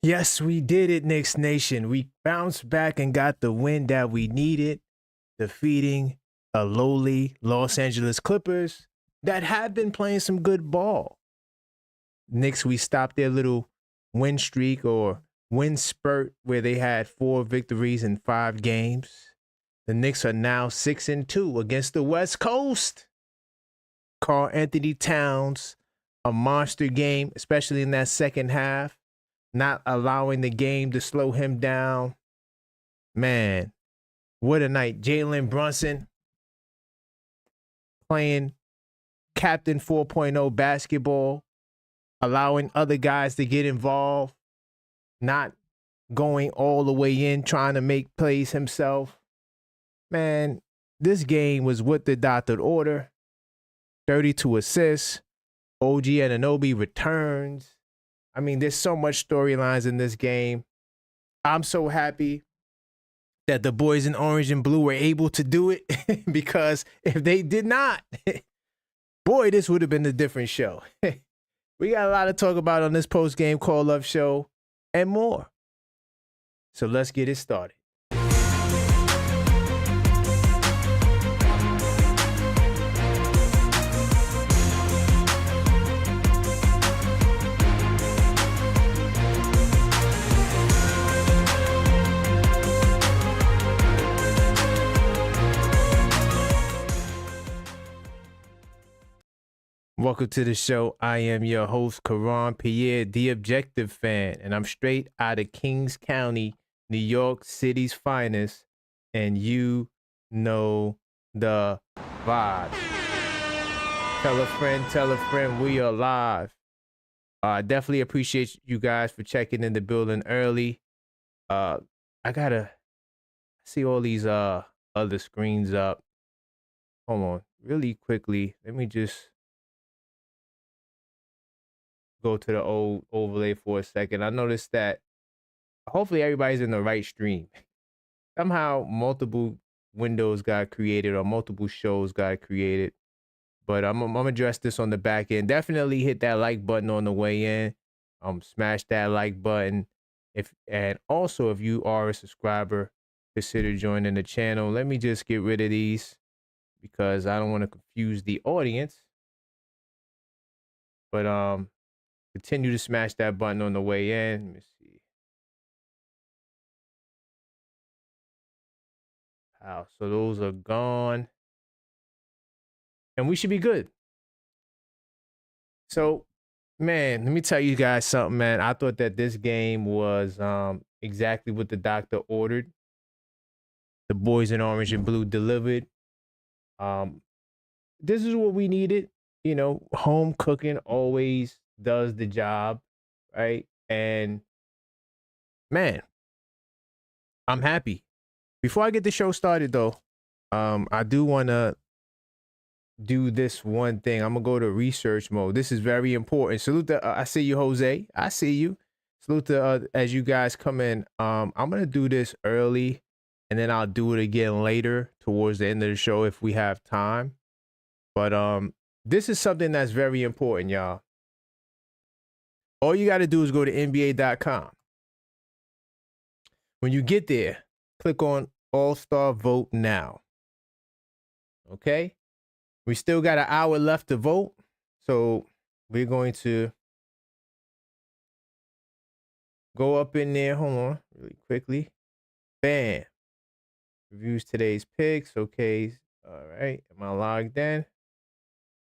Yes, we did it, Knicks Nation. We bounced back and got the win that we needed, defeating a lowly Los Angeles Clippers that had been playing some good ball. Knicks, we stopped their little win streak or win spurt where they had 4 victories in 5 games. The Knicks are now 6-2 against the West Coast. Karl Anthony Towns, a monster game, especially in that second half, not allowing the game to slow him down. Man, what a night. Jalen Brunson playing Captain 4.0 basketball, allowing other guys to get involved, not going all the way in, trying to make plays himself. Man, this game was what the doctor order. 32 assists. OG Anunoby returns. I mean, there's so much storylines in this game. I'm so happy that the boys in orange and blue were able to do it because if they did not, boy, this would have been a different show. We got a lot to talk about on this post-game call-up show and more. So let's get it started. Welcome to the show. I am your host, Karan Pierre, the Objective Fan, and I'm straight out of Kings County, New York City's finest, and you know the vibe. Tell a friend, we are live. I definitely appreciate you guys for checking in the building early. I gotta see all these other screens up. Hold on, really quickly. Let me just go to the old overlay for a second. I noticed that hopefully everybody's in the right stream. Somehow multiple windows got created or multiple shows got created. But I'm gonna address this on the back end. Definitely hit that like button on the way in. Smash that like button. And also if you are a subscriber, consider joining the channel. Let me just get rid of these because I don't want to confuse the audience. But continue to smash that button on the way in. Let me see. Wow, so those are gone. And we should be good. So, man, let me tell you guys something, man. I thought that this game was exactly what the doctor ordered. The boys in orange and blue delivered. This is what we needed. You know, home cooking always does the job, right? And man, I'm happy. Before I get the show started, though, I do want to do this one thing. I'm gonna go to research mode. This is very important. Salute to I see you, Jose. I see you. Salute to as you guys come in. I'm gonna do this early, and then I'll do it again later towards the end of the show if we have time. But this is something that's very important, y'all. All you got to do is go to NBA.com. When you get there, click on All-Star Vote Now. Okay? We still got an hour left to vote, so we're going to go up in there. Hold on, really quickly. Bam. Reviews today's picks. Okay. All right. Am I logged in?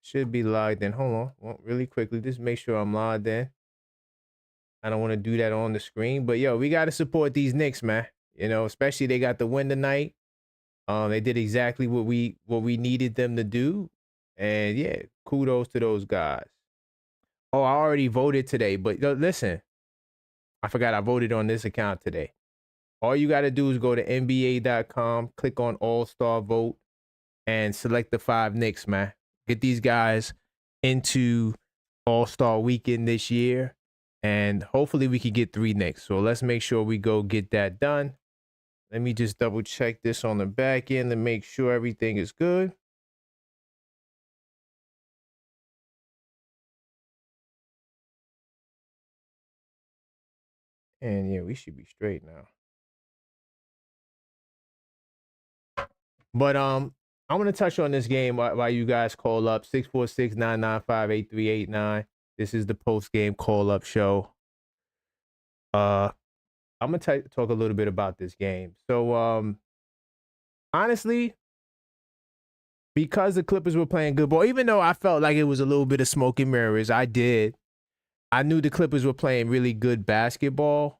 Should be logged in. Hold on. Well, really quickly. Just make sure I'm logged in. I don't want to do that on the screen, but yo, we got to support these Knicks, man. You know, especially they got the win tonight. They did exactly what we needed them to do, and yeah, kudos to those guys. Oh, I already voted today, but listen, I forgot I voted on this account today. All you got to do is go to NBA.com, click on All-Star Vote, and select the 5 Knicks, man. Get these guys into All-Star Weekend this year. And hopefully we could get 3 Knicks. So let's make sure we go get that done. Let me just double check this on the back end to make sure everything is good. And yeah, we should be straight now. But I'm gonna touch on this game while you guys call up 646-995-8389. This is the post game call up show. I'm gonna talk a little bit about this game. So honestly, because the Clippers were playing good ball, even though I felt like it was a little bit of smoke and mirrors, I knew the Clippers were playing really good basketball.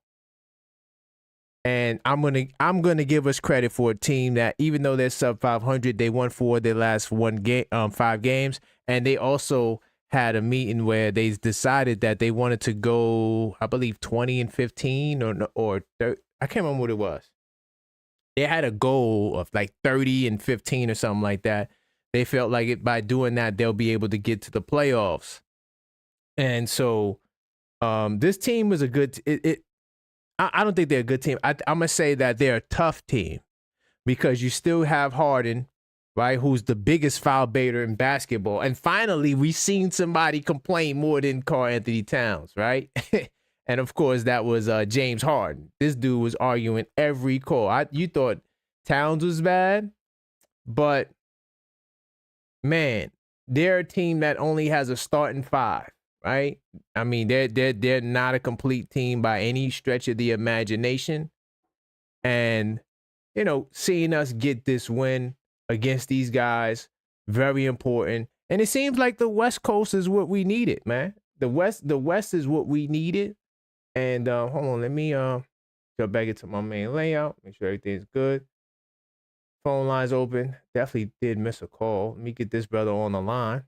And I'm gonna give us credit for a team that, even though they're sub 500, they won 4 of their last 5 games, and they also had a meeting where they decided that they wanted to go, I believe, 20-15 or 30, I can't remember what it was. They had a goal of like 30-15 or something like that. They felt like by doing that they'll be able to get to the playoffs, and so this team was a good. I don't think they're a good team. I'm going to say that they're a tough team because you still have Harden, right, who's the biggest foul baiter in basketball. And finally, we've seen somebody complain more than Karl Anthony Towns, right? And, of course, that was James Harden. This dude was arguing every call. You thought Towns was bad, but, man, they're a team that only has a starting 5. Right? I mean, they're not a complete team by any stretch of the imagination. And, seeing us get this win against these guys, very important. And it seems like the West Coast is what we needed, man. The West is what we needed. And hold on, let me go back into my main layout, make sure everything's good. Phone lines open. Definitely did miss a call. Let me get this brother on the line.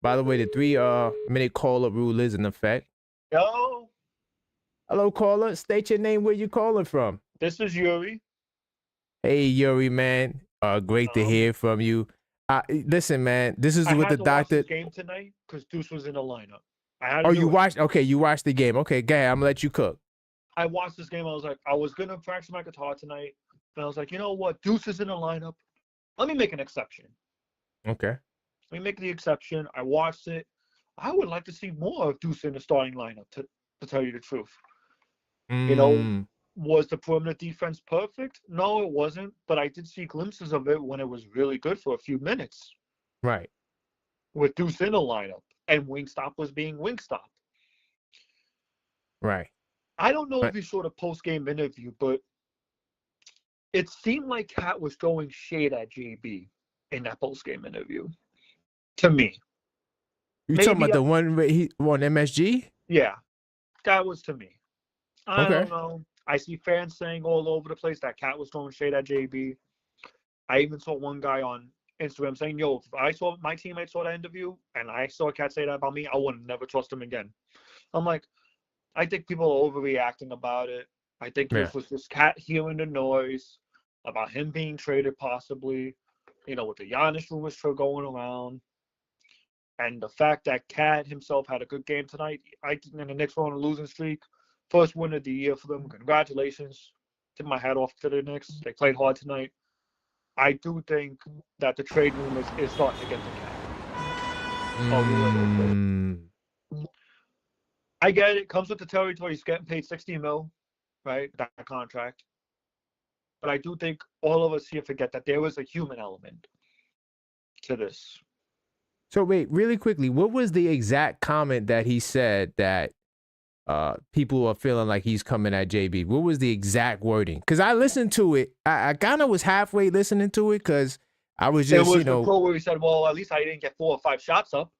By the way, the 3-minute call-up rule is in effect. Yo. Hello, caller. State your name, where you calling from. This is Yuri. Hey, Yuri, man. Great to hear from you. Listen, man, this is what the doctor. I had to watch the game tonight because Deuce was in the lineup. You watched? Okay, you watched the game. Okay, go ahead. I'm gonna let you cook. I watched this game. I was like, I was gonna practice my guitar tonight, and I was like, you know what? Deuce is in the lineup. Let me make an exception. Okay. Let me make the exception. I watched it. I would like to see more of Deuce in the starting lineup. To tell you the truth, was the perimeter defense perfect? No, it wasn't. But I did see glimpses of it when it was really good for a few minutes. Right. With Deuce in the lineup, and Wingstop was being Wingstop. Right. I don't know if you saw the post-game interview, but it seemed like Cat was throwing shade at JB in that post-game interview. To me. You talking about the one where he won MSG? Yeah. That was to me. I don't know. I see fans saying all over the place that Cat was throwing shade at JB. I even saw one guy on Instagram saying, yo, if I saw my teammate saw that interview and I saw Cat say that about me, I would never trust him again. I'm like, I think people are overreacting about it. I think this was just Cat hearing the noise about him being traded possibly, with the Giannis rumors going around. And the fact that Cat himself had a good game tonight, and the Knicks were on a losing streak. First win of the year for them. Congratulations. Tip my hat off to the Knicks. They played hard tonight. I do think that the trade rumors is starting to get to Cat. I get it. Comes with the territory. He's getting paid $60 million, right? That contract. But I do think all of us here forget that there was a human element to this. So wait, really quickly, what was the exact comment that he said that people are feeling like he's coming at JB? What was the exact wording? Because I listened to it. I kind of was halfway listening to it because I was just, It was the quote where he said, well, at least I didn't get 4 or 5 shots up.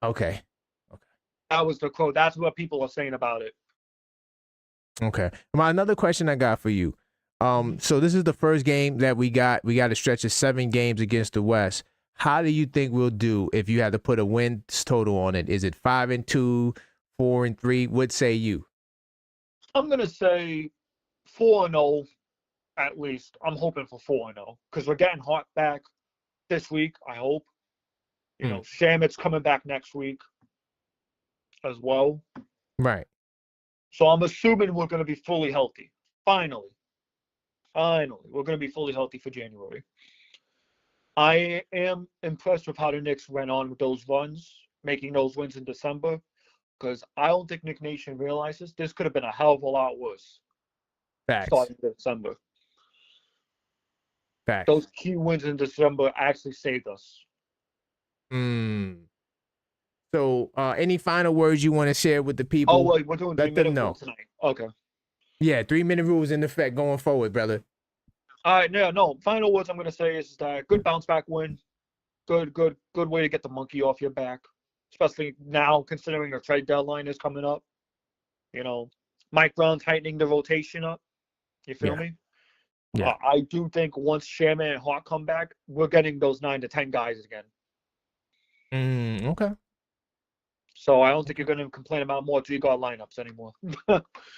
Okay. That was the quote. That's what people are saying about it. Okay. Another question I got for you. So this is the first game that we got. We got a stretch of 7 games against the West. How do you think we'll do if you had to put a wins total on it? Is it 5-2, 4-3? What say you? I'm gonna say 4-0 at least. I'm hoping for 4-0 because we're getting Hart back this week. I hope. Shamit's coming back next week as well. Right. So I'm assuming we're going to be fully healthy. Finally, we're going to be fully healthy for January. I am impressed with how the Knicks went on with those runs, making those wins in December. because I don't think Nick Nation realizes this could have been a hell of a lot worse Facts. starting December. Facts. Those key wins in December actually saved us. So, any final words you want to share with the Oh, people? wait, we're doing Let them 3-minute know. rule tonight. Okay. Yeah, 3-minute rule is in effect going forward, brother. All right, no. Final words I'm gonna say is that good bounce back win. Good way to get the monkey off your back, especially now considering our trade deadline is coming up. You know, Mike Brown tightening the rotation up. You feel me? Yeah. I do think once Sherman and Hawk come back, we're getting those 9 to 10 guys again. Okay. So I don't think you're going to complain about more 3-guard lineups anymore.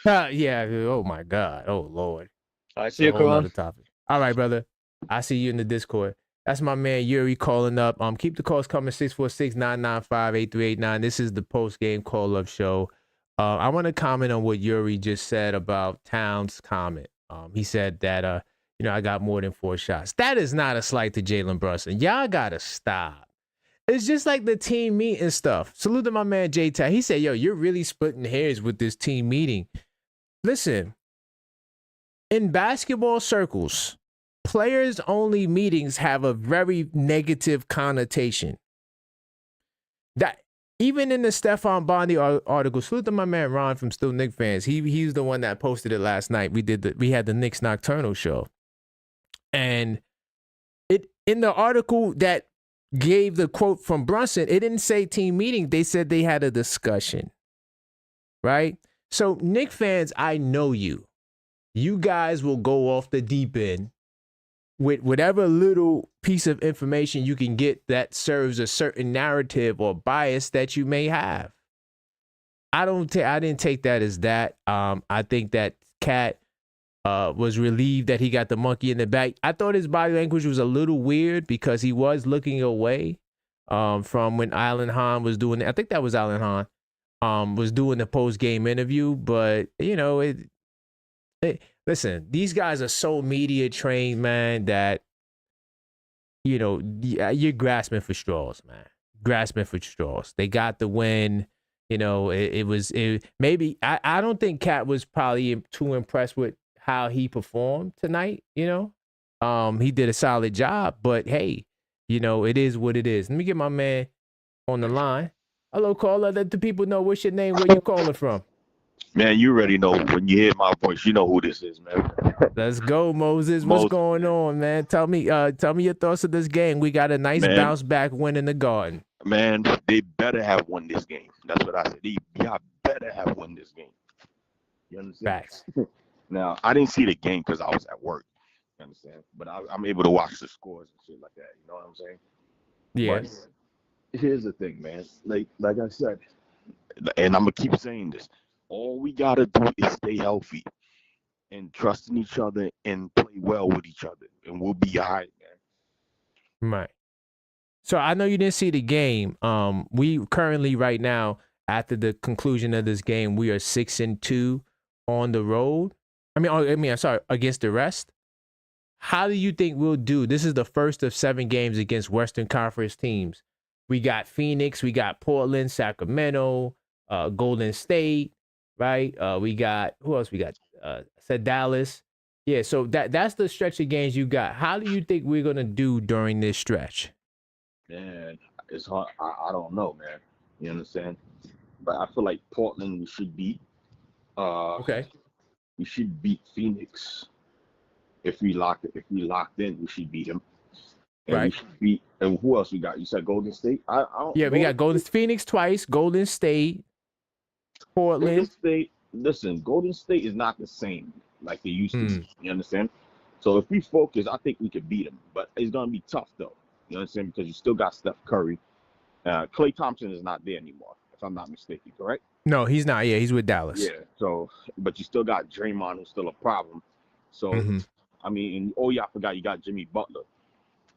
Yeah. Oh my God. Oh Lord. I see you, It's a whole Karan. other topic. All right, brother. I see you in the Discord. That's my man Yuri calling up. Keep the calls coming 646-995-8389. This is the post game call up show. I want to comment on what Yuri just said about Towns' comment. He said that I got more than 4 shots. That is not a slight to Jalen Brunson. Y'all gotta stop. It's just like the team meeting stuff. Salute to my man J Ty. He said, "Yo, you're really splitting hairs with this team meeting." Listen, in basketball circles, players only meetings have a very negative connotation. That even in the Stephon Bondi article, salute to my man Ron from Still Knicks Fans. He's the one that posted it last night. We had the Knicks Nocturnal show, and it in the article that gave the quote from Brunson, it didn't say team meeting. They said they had a discussion, right? So Knicks fans, I know you. You guys will go off the deep end with whatever little piece of information you can get that serves a certain narrative or bias that you may have. I didn't take that as that. I think that Cat was relieved that he got the monkey in the back. I thought his body language was a little weird because he was looking away from when Alan Hahn was doing it. I think that was Alan Hahn was doing the post-game interview. But, listen, these guys are so media trained, man, that, you're grasping for straws, man. Grasping for straws. They got the win. Maybe I don't think Cat was probably too impressed with how he performed tonight. He did a solid job, but hey, it is what it is. Let me get my man on the line. Hello, caller. Let the people know what's your name, where you calling from. Man, you already know when you hear my voice, you know who this is, man. Let's go, Moses. What's going on, man? Tell me your thoughts of this game. We got a nice bounce back win in the Garden. Man, they better have won this game. That's what I said. Y'all better have won this game. You understand? Facts. Now, I didn't see the game because I was at work. You understand? But I'm able to watch the scores and shit like that. You know what I'm saying? Yeah. But here's the thing, man. Like I said, and I'm gonna keep saying this. All we gotta do is stay healthy and trust in each other and play well with each other, and we'll be all right, man. Right. So I know you didn't see the game. We currently right now, after the conclusion of this game, we are 6-2 on the road. I'm sorry, against the rest. How do you think we'll do? This is the first of 7 games against Western Conference teams. We got Phoenix, we got Portland, Sacramento, Golden State, right? We got, who else we got? Said Dallas. Yeah, so that's the stretch of games you got. How do you think we're going to do during this stretch? Man, it's hard. I don't know, man. You understand? But I feel like Portland we should beat. Okay. We should beat Phoenix. If we locked in, we should beat them. And right. We should beat. And who else we got? You said Golden State. I don't. Yeah, we got Phoenix twice, Golden State, Portland. Golden State. Listen, Golden State is not the same like they used to be. You understand? So if we focus, I think we could beat them. But it's gonna be tough though. You understand? Because you still got Steph Curry. Klay Thompson is not there anymore, if I'm not mistaken, correct? No, he's not. Yeah, he's with Dallas. Yeah. So, but you still got Draymond, who's still a problem. So, I mean, and I forgot you got Jimmy Butler.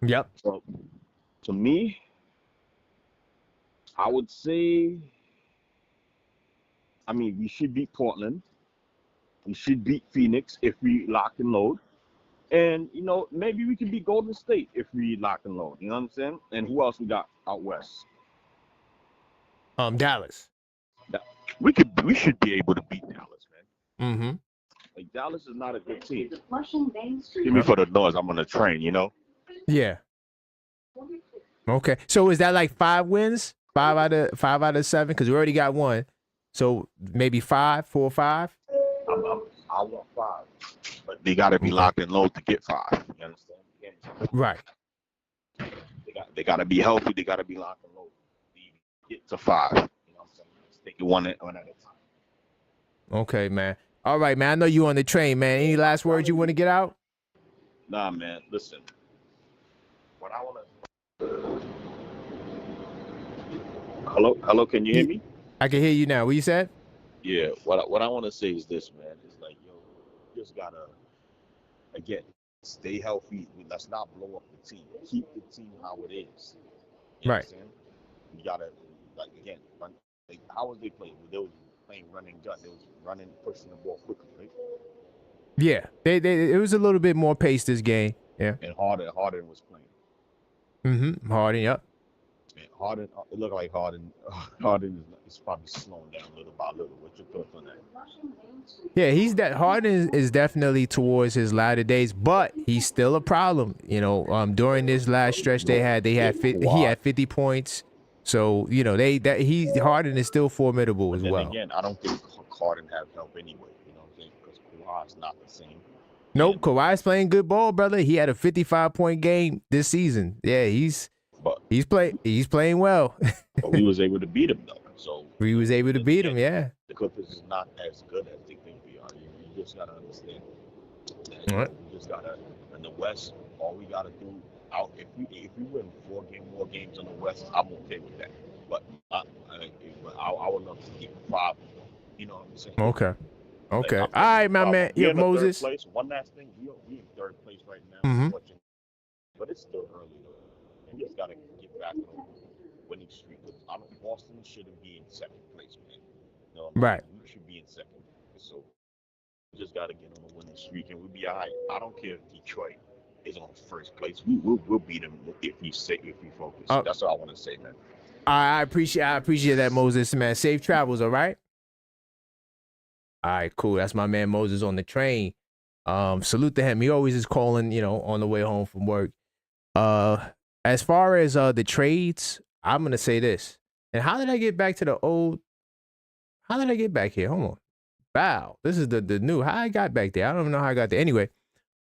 Yep. So, to me, I would say, we should beat Portland. We should beat Phoenix if we lock and load. And, maybe we can beat Golden State if we lock and load. You know what I'm saying? And who else we got out west? Dallas. We should be able to beat Dallas, man. Mm-hmm. Like Dallas is not a good team. Yep. Me for the noise. I'm on the train, you know. Yeah. Okay. So is that like 5 wins? 5 out of 7? Because we already got one. So maybe 5, 4 or 5? I want 5. But they gotta be locked and low to get 5. You understand? Right. They gotta be healthy, they gotta be locked and low to get to 5. You know what I'm saying? Just take it one at a time. Okay, man. All right, man. I know you on the train, man. Any last words you want to get out? Nah, man. Listen. What I wanna Hello, can you hear me? I can hear you now. What you said? Yeah, what I want to say is this, man. It's like, yo, you just gotta, again, stay healthy. Let's not blow up the team. Keep the team how it is. You Right. understand? You gotta, like, again, like, how was they playing? They was playing running gun. They was running, pushing the ball quickly, right? Yeah. It was a little bit more pace this game. Yeah. And Harden was playing. Mm-hmm. Harden, yep. And Harden, it looked like Harden is probably slowing down little by little. What's your thoughts on that? Yeah, Harden is definitely towards his latter days, but he's still a problem. You know, during this last stretch he had 50 points. So, you know, Harden is still formidable as well. Again, I don't think Harden has help anyway, you know what I'm saying? Because Kawhi's not the same. Nope, Kawhi's playing good ball, brother. He had a 55-point game this season. Yeah, he's playing well. But we was able to beat him though. So we was able to beat him, yeah. The Clippers is not as good as they think we are. You just gotta understand. Right. You just gotta in the West, all we gotta do if we win more games in the West, I'm okay with that. But I would love to keep 5. You know what I'm saying? Okay. Like, all right, my man. We're in Moses. Third place. One last thing, we in 3rd place right now. Mm-hmm. But it's still early though. We just gotta get back on the winning streak. Boston shouldn't be in 2nd place, man. No, right. We should be in 2nd. So we just gotta get on the winning streak and we'll be all right. I don't care if Detroit is on 1st place. We'll beat them if we focus. That's what I want to say, man. I appreciate that, Moses, man. Safe travels, all right? All right, cool. That's my man Moses on the train. Salute to him. He always is calling, you know, on the way home from work. As far as the trades, I'm gonna say this. And how did I get back to the old? How did I get back here? Hold on. Wow, this is the new. How I got back there? I don't even know how I got there. Anyway,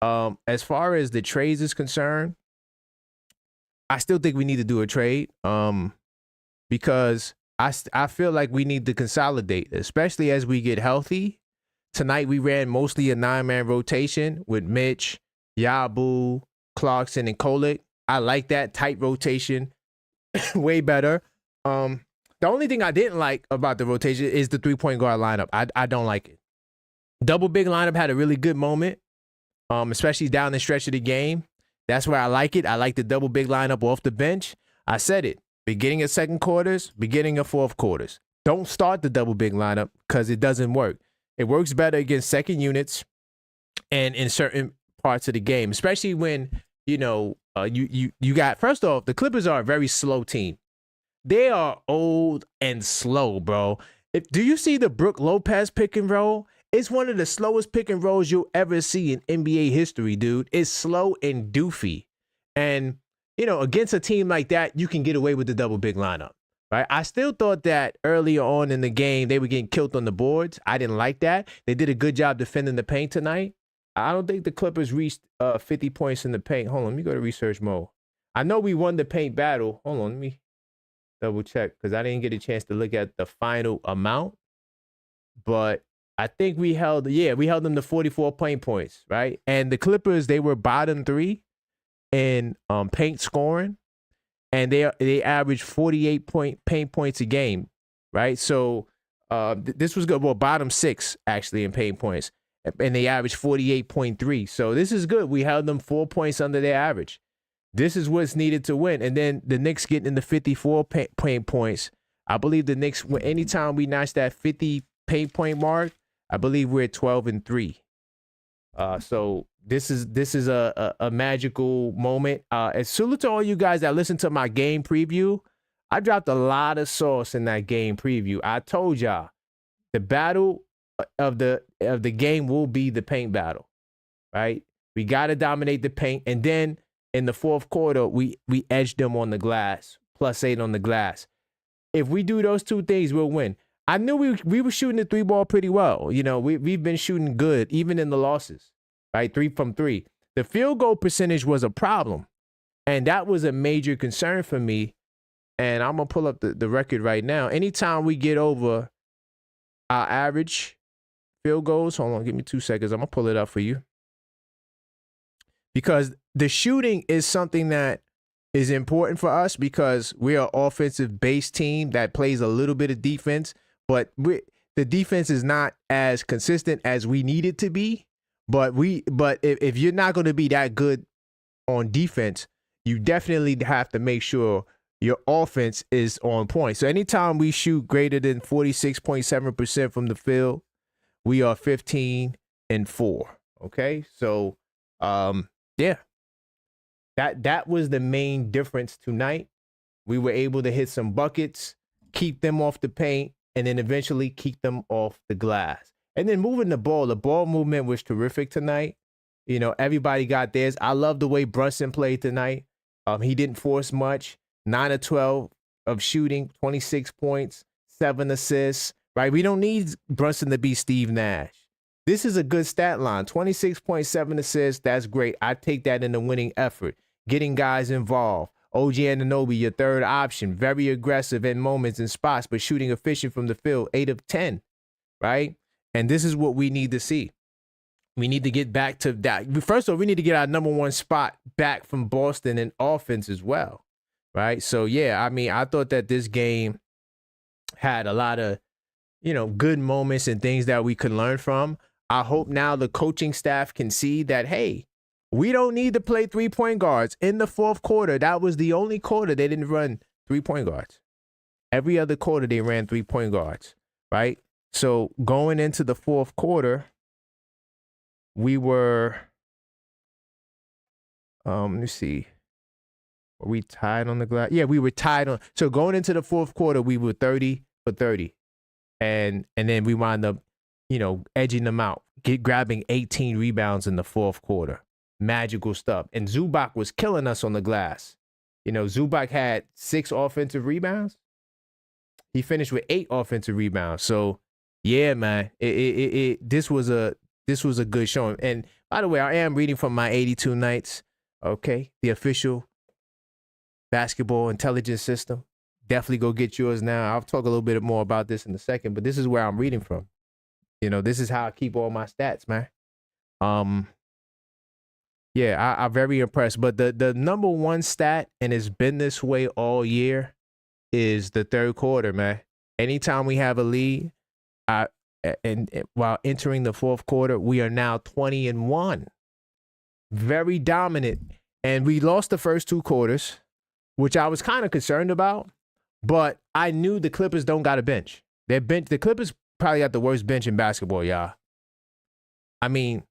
as far as the trades is concerned, I still think we need to do a trade. Because I feel like we need to consolidate, especially as we get healthy. Tonight we ran mostly a 9-man rotation with Mitch, Yabu, Clarkson, and Kolek. I like that tight rotation way better. The only thing I didn't like about the rotation is the 3-point guard lineup. I don't like it. Double big lineup had a really good moment, especially down the stretch of the game. That's where I like it. I like the double big lineup off the bench. I said it. Beginning of 2nd quarters, beginning of 4th quarters. Don't start the double big lineup because it doesn't work. It works better against second units and in certain parts of the game, especially when, you know, you got, first off, the Clippers are a very slow team. They are old and slow, bro. Do you see the Brook Lopez pick and roll? It's one of the slowest pick and rolls you'll ever see in NBA history, dude. It's slow and doofy. And you know, against a team like that, you can get away with the double big lineup, right? I still thought that earlier on in the game, they were getting killed on the boards. I didn't like that. They did a good job defending the paint tonight. I don't think the Clippers reached 50 points in the paint. Hold on, let me go to research mode. I know we won the paint battle. Hold on, let me double check because I didn't get a chance to look at the final amount. But I think we held them to 44 paint points, right? And the Clippers, they were bottom 3 in paint scoring, and they averaged 48 paint points a game, right? So this was good. Well, bottom 6 actually in paint points, and they averaged 48.3. So this is good. We held them 4 points under their average. This is what's needed to win. And then the Knicks getting into 54 paint points. I believe the Knicks, anytime we notch that 50 paint point mark, I believe we're at 12-3. So this is a magical moment. And salute to all you guys that listen to my game preview. I dropped a lot of sauce in that game preview. I told y'all The battle of the game will be the paint battle, right? We got to dominate the paint, and then in the fourth quarter, we edged them on the glass, +8 on the glass. If we do those two things, we'll win. I knew we were shooting the 3-ball pretty well. You know, we've been shooting good, even in the losses, right? 3 from 3. The field goal percentage was a problem, and that was a major concern for me. And I'm going to pull up the record right now. Anytime we get over our average field goals, hold on, give me 2 seconds. I'm going to pull it up for you. Because the shooting is something that is important for us because we're an offensive-based team that plays a little bit of defense, but the defense is not as consistent as we need it to be. But if you're not going to be that good on defense, you definitely have to make sure your offense is on point. So anytime we shoot greater than 46.7% from the field, we are 15-4. Okay, so yeah, that was the main difference tonight. We were able to hit some buckets, keep them off the paint, and then eventually keep them off the glass. And then moving the ball movement was terrific tonight. You know, everybody got theirs. I love the way Brunson played tonight. He didn't force much. 9 of 12 of shooting, 26 points, 7 assists, right? We don't need Brunson to be Steve Nash. This is a good stat line. 26.7 assists, that's great. I take that in the winning effort. Getting guys involved. OG Anunoby, your third option. Very aggressive in moments and spots, but shooting efficient from the field. 8 of 10, right? And this is what we need to see. We need to get back to that. First of all, we need to get our number one spot back from Boston in offense as well, right? So, yeah, I mean, I thought that this game had a lot of, you know, good moments and things that we could learn from. I hope now the coaching staff can see that, hey, we don't need to play 3-point guards. In the fourth quarter, that was the only quarter they didn't run 3-point guards. Every other quarter they ran 3-point guards, right? So going into the fourth quarter, we were, let me see. Were we tied on the glass? Yeah, we were tied on. So going into the fourth quarter, we were 30 for 30. And then we wound up, you know, edging them out, grabbing 18 rebounds in the fourth quarter. Magical stuff. And Zubac was killing us on the glass. You know, Zubac had 6 offensive rebounds. He finished with 8 offensive rebounds. So, yeah, man, this was a good showing. And by the way, I am reading from my 82 Nights, okay, the official basketball intelligence system. Definitely go get yours now. I'll talk a little bit more about this in a second, but this is where I'm reading from. You know, this is how I keep all my stats, man. Yeah, I'm very impressed. But the number one stat, and it's been this way all year, is the third quarter, man. Anytime we have a lead, and while entering the fourth quarter, we are now 20-1. Very dominant. And we lost the first 2 quarters, which I was kind of concerned about. But I knew the Clippers don't got a bench. The Clippers probably got the worst bench in basketball, y'all. I mean,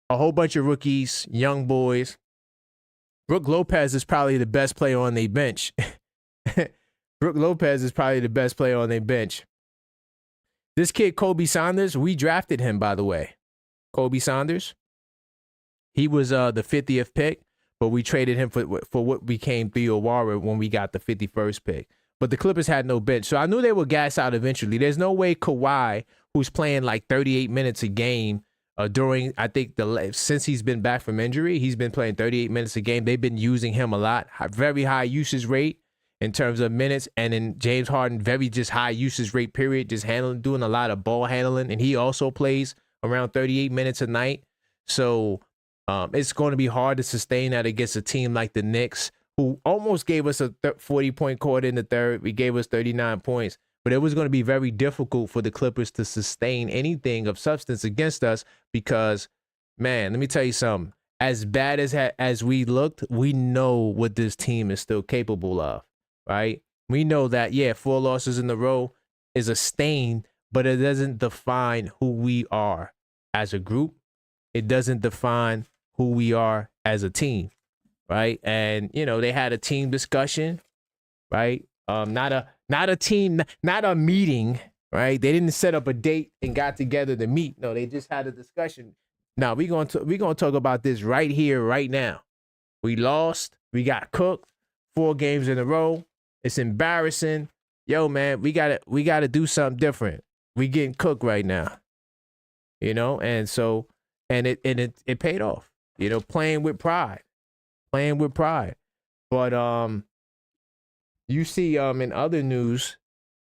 a whole bunch of rookies, young boys. Brook Lopez is probably the best player on their bench. Brook Lopez is probably the best player on their bench. This kid, Kobe Saunders, we drafted him, by the way. Kobe Saunders. He was the 50th pick, but we traded him for what became Theo Warren when we got the 51st pick. But the Clippers had no bench, so I knew they would gas out eventually. There's no way Kawhi, who's playing like 38 minutes a game during, I think, since he's been back from injury, he's been playing 38 minutes a game. They've been using him a lot. Very high usage rate in terms of minutes. And then James Harden, very just high usage rate, period, just doing a lot of ball handling. And he also plays around 38 minutes a night. So it's going to be hard to sustain that against a team like the Knicks, who almost gave us a 40-point quarter in the third. We gave us 39 points. But it was going to be very difficult for the Clippers to sustain anything of substance against us because, man, let me tell you something. As bad as we looked, we know what this team is still capable of, right? We know that, yeah, 4 losses in a row is a stain, but it doesn't define who we are as a group. It doesn't define who we are as a team, right? And, you know, they had a team discussion, right? Not a meeting, right? They didn't set up a date and got together to meet. No, they just had a discussion. Now we're gonna talk about this right here, right now. We lost. We got cooked 4 games in a row. It's embarrassing. Yo, man, we gotta do something different. We getting cooked right now, and so it paid off. Playing with pride. But you see, in other news,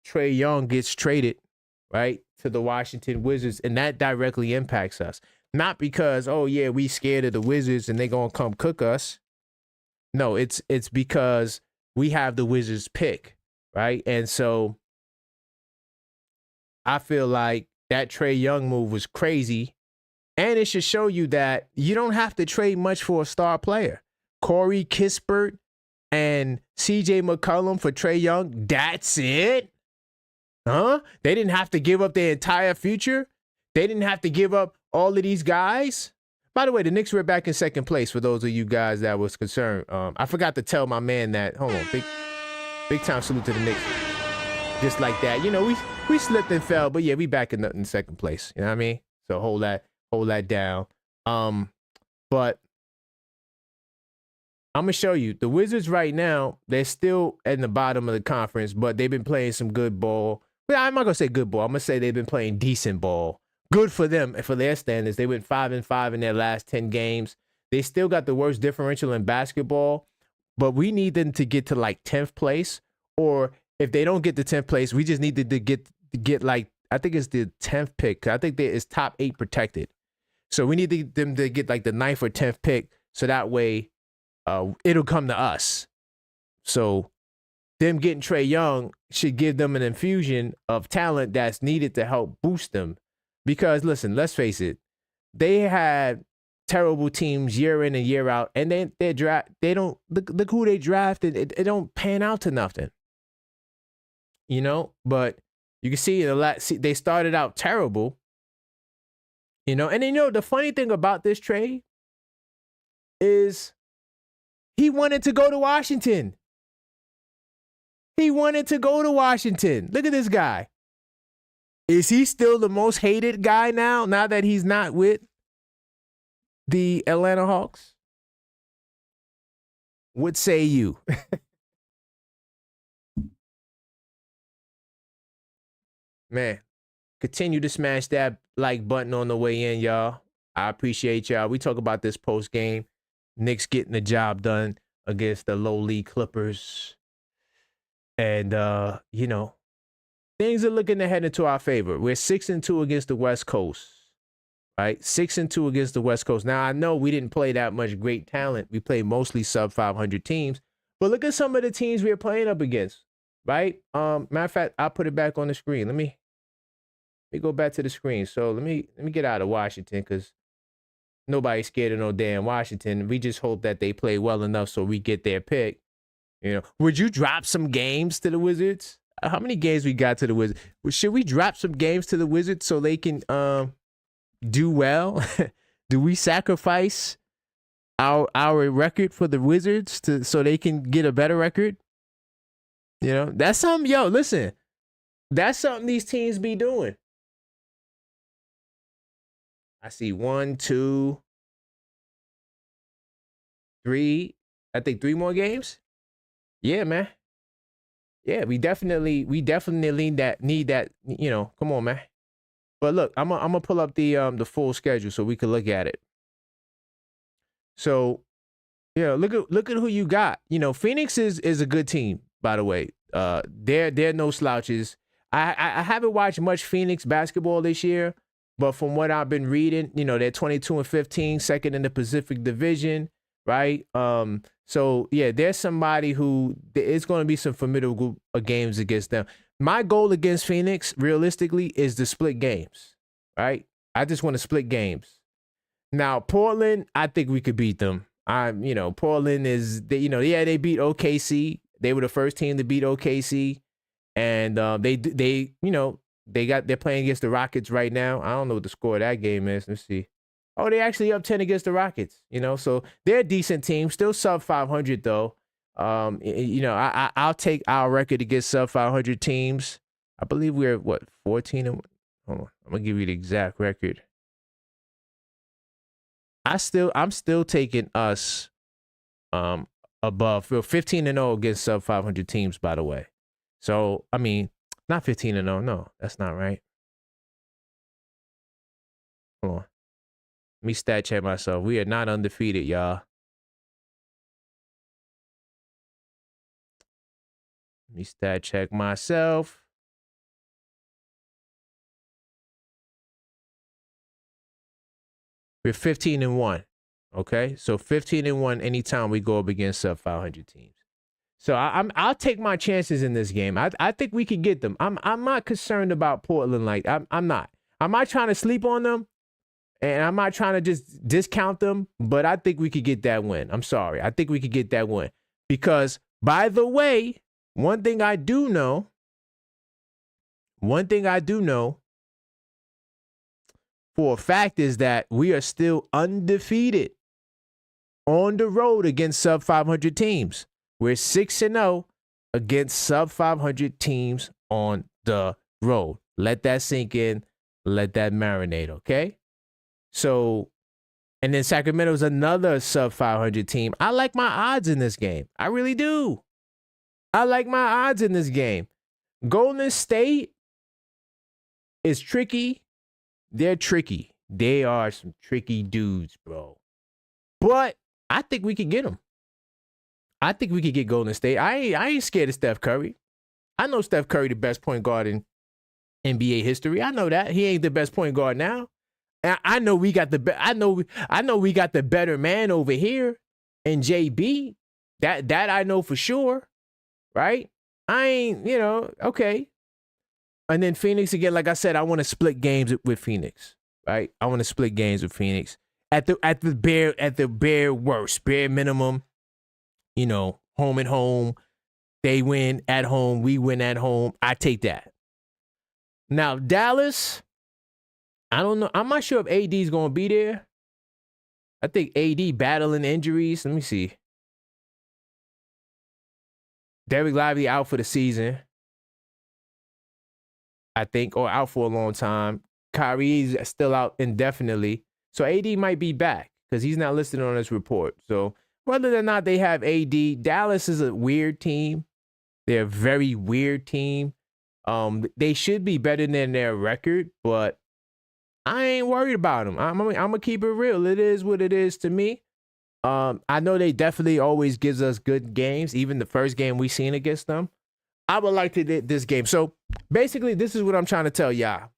Trae Young gets traded, right, to the Washington Wizards, and that directly impacts us. Not because, oh yeah, we scared of the Wizards and they're gonna come cook us. No, it's because we have the Wizards pick, right? And so I feel like that Trae Young move was crazy. And it should show you that you don't have to trade much for a star player. Corey Kispert and CJ McCollum for Trae Young, that's it? Huh? They didn't have to give up their entire future? They didn't have to give up all of these guys? By the way, the Knicks were back in second place for those of you guys that was concerned. I forgot to tell my man that. Hold on. Big time salute to the Knicks. Just like that. We slipped and fell, but yeah, we back in second place. You know what I mean? So hold that down. But I'm gonna show you the Wizards right now. They're still at the bottom of the conference, but they've been playing some good ball. Well, I'm not gonna say good ball. I'm gonna say they've been playing decent ball. Good for them and for their standards. They went 5-5 in their last 10 games. They still got the worst differential in basketball, but we need them to get to like 10th place. Or if they don't get to 10th place, we just need to get like, I think it's the 10th pick. I think it's top 8 protected. So we need them to get like the 9th or 10th pick. So that way it'll come to us. So them getting Trae Young should give them an infusion of talent that's needed to help boost them. Because listen, let's face it, they had terrible teams year in and year out, and they don't look who they drafted. It don't pan out to nothing, But you can see they started out terrible, and the funny thing about this trade is he wanted to go to Washington. Look at this guy. Is he still the most hated guy now that he's not with the Atlanta Hawks? What say you? Man, continue to smash that like button on the way in, y'all. I appreciate y'all. We talk about this post game. Knicks getting the job done against the lowly Clippers. And, things are looking ahead into our favor. We're 6-2 against the West Coast, right? 6-2 against the West Coast. Now, I know we didn't play that much great talent. We played mostly sub 500 teams. But look at some of the teams we're playing up against, right? Matter of fact, I'll put it back on the screen. Let me go back to the screen. So let me get out of Washington because nobody's scared of no damn Washington. We just hope that they play well enough so we get their pick. Would you drop some games to the Wizards? How many games we got to the Wizards? Should we drop some games to the Wizards so they can do well? Do we sacrifice our record for the Wizards so they can get a better record? That's something. Yo, listen, that's something these teams be doing. I see 1, 2, 3. I think 3 more games. Yeah, man. Yeah, we definitely need that. Come on, man. But look, I'm gonna pull up the full schedule so we can look at it. So, look at who you got. Phoenix is a good team, by the way. They're no slouches. I haven't watched much Phoenix basketball this year, but from what I've been reading, they're 22-15, second in the Pacific Division, right? So yeah, there's somebody who it's going to be some formidable games against them. My goal against Phoenix, realistically, is to split games, right? I just want to split games. Now, Portland, I think we could beat them. Portland is, they beat OKC. They were the first team to beat OKC, and they're playing against the Rockets right now. I don't know what the score of that game is. Let's see. Oh, they actually up 10 against the Rockets, so they're a decent team, still sub 500 though. I'll take our record against sub 500 teams. I believe we're what 14 and hold on. I'm gonna give you the exact record. I'm still taking us above 15 and 0 against sub 500 teams, by the way. So I mean, not 15 and 0. No, that's not right. Hold on. Let me stat check myself. We are not undefeated, y'all. Let me stat check myself. We're 15 and 1. Okay, so 15 and 1 anytime we go up against sub 500 teams. So I'll take my chances in this game. I think we could get them. I'm not concerned about Portland. Like I'm not. I'm not trying to sleep on them, and I'm not trying to just discount them. But I think we could get that win. I'm sorry. I think we could get that win because, by the way, one thing I do know for a fact is that we are still undefeated on the road against sub 500 teams. We're 6-0 against sub 500 teams on the road. Let that sink in. Let that marinate, okay? So, and then Sacramento's another sub 500 team. I like my odds in this game. I really do. I like my odds in this game. Golden State is tricky. They're tricky. They are some tricky dudes, bro. But I think we could get them. I think we could get Golden State. I ain't scared of Steph Curry. I know Steph Curry the best point guard in NBA history. I know that. He ain't the best point guard now. And I know we got the I know we got the better man over here in JB. That I know for sure. Right? I ain't, okay. And then Phoenix again, like I said, I want to split games with Phoenix. Right? I want to split games with Phoenix. At the bare worst, bare minimum. Home and home. They win at home. We win at home. I take that. Now, Dallas, I don't know. I'm not sure if AD is going to be there. I think AD battling injuries. Let me see. Derek Lively out for the season, I think, or out for a long time. Kyrie's still out indefinitely. So AD might be back because he's not listed on this report. So whether or not they have AD, Dallas is a weird team. They're a very weird team. They should be better than their record, but I ain't worried about them. I'm gonna keep it real. It is what it is to me. I know they definitely always gives us good games. Even the first game we seen against them, I would like to get this game. So basically, this is what I'm trying to tell y'all.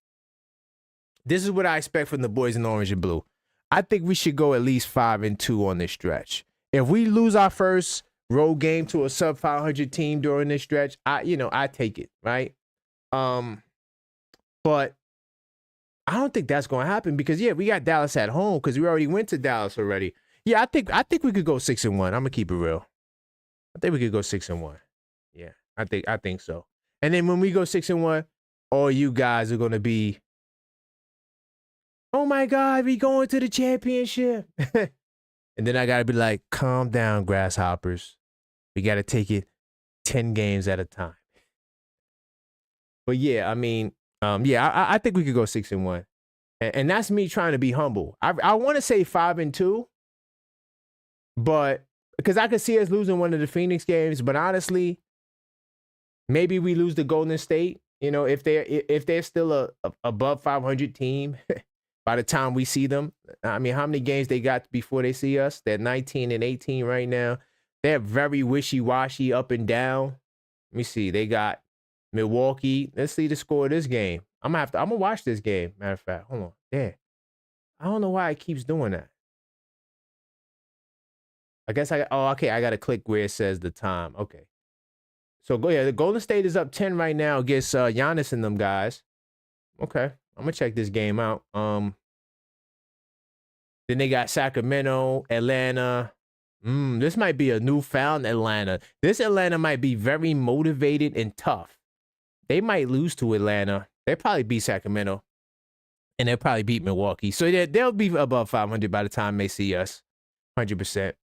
This is what I expect from the boys in orange and blue. I think we should go at least 5-2 on this stretch. If we lose our first road game to a sub 500 team during this stretch, I take it, right? But I don't think that's going to happen because we got Dallas at home because we already went to Dallas already. Yeah, I think we could go 6-1. I'm gonna keep it real. I think we could go 6-1. Yeah, I think so. And then when we go 6-1, all you guys are gonna be, oh my God, we going to the championship. And then I gotta be like, calm down, grasshoppers. We gotta take it 10 games at a time. But yeah, I mean, I think we could go 6-1, and that's me trying to be humble. I want to say 5-2. But because I could see us losing one of the Phoenix games, but honestly, maybe we lose to Golden State. If they're still a above 500 team by the time we see them. I mean, how many games they got before they see us? They're 19 and 18 right now. They're very wishy-washy, up and down. Let me see. They got Milwaukee. Let's see the score of this game. I'm gonna watch this game. Matter of fact, hold on. There. I don't know why it keeps doing that. I guess I got to click where it says the time. Okay. So the Golden State is up 10 right now against Giannis and them guys. Okay. I'm going to check this game out. Then they got Sacramento, Atlanta. This might be a newfound Atlanta. This Atlanta might be very motivated and tough. They might lose to Atlanta. They'll probably beat Sacramento. And they'll probably beat Milwaukee. So they'll be above 500 by the time they see us. 100%.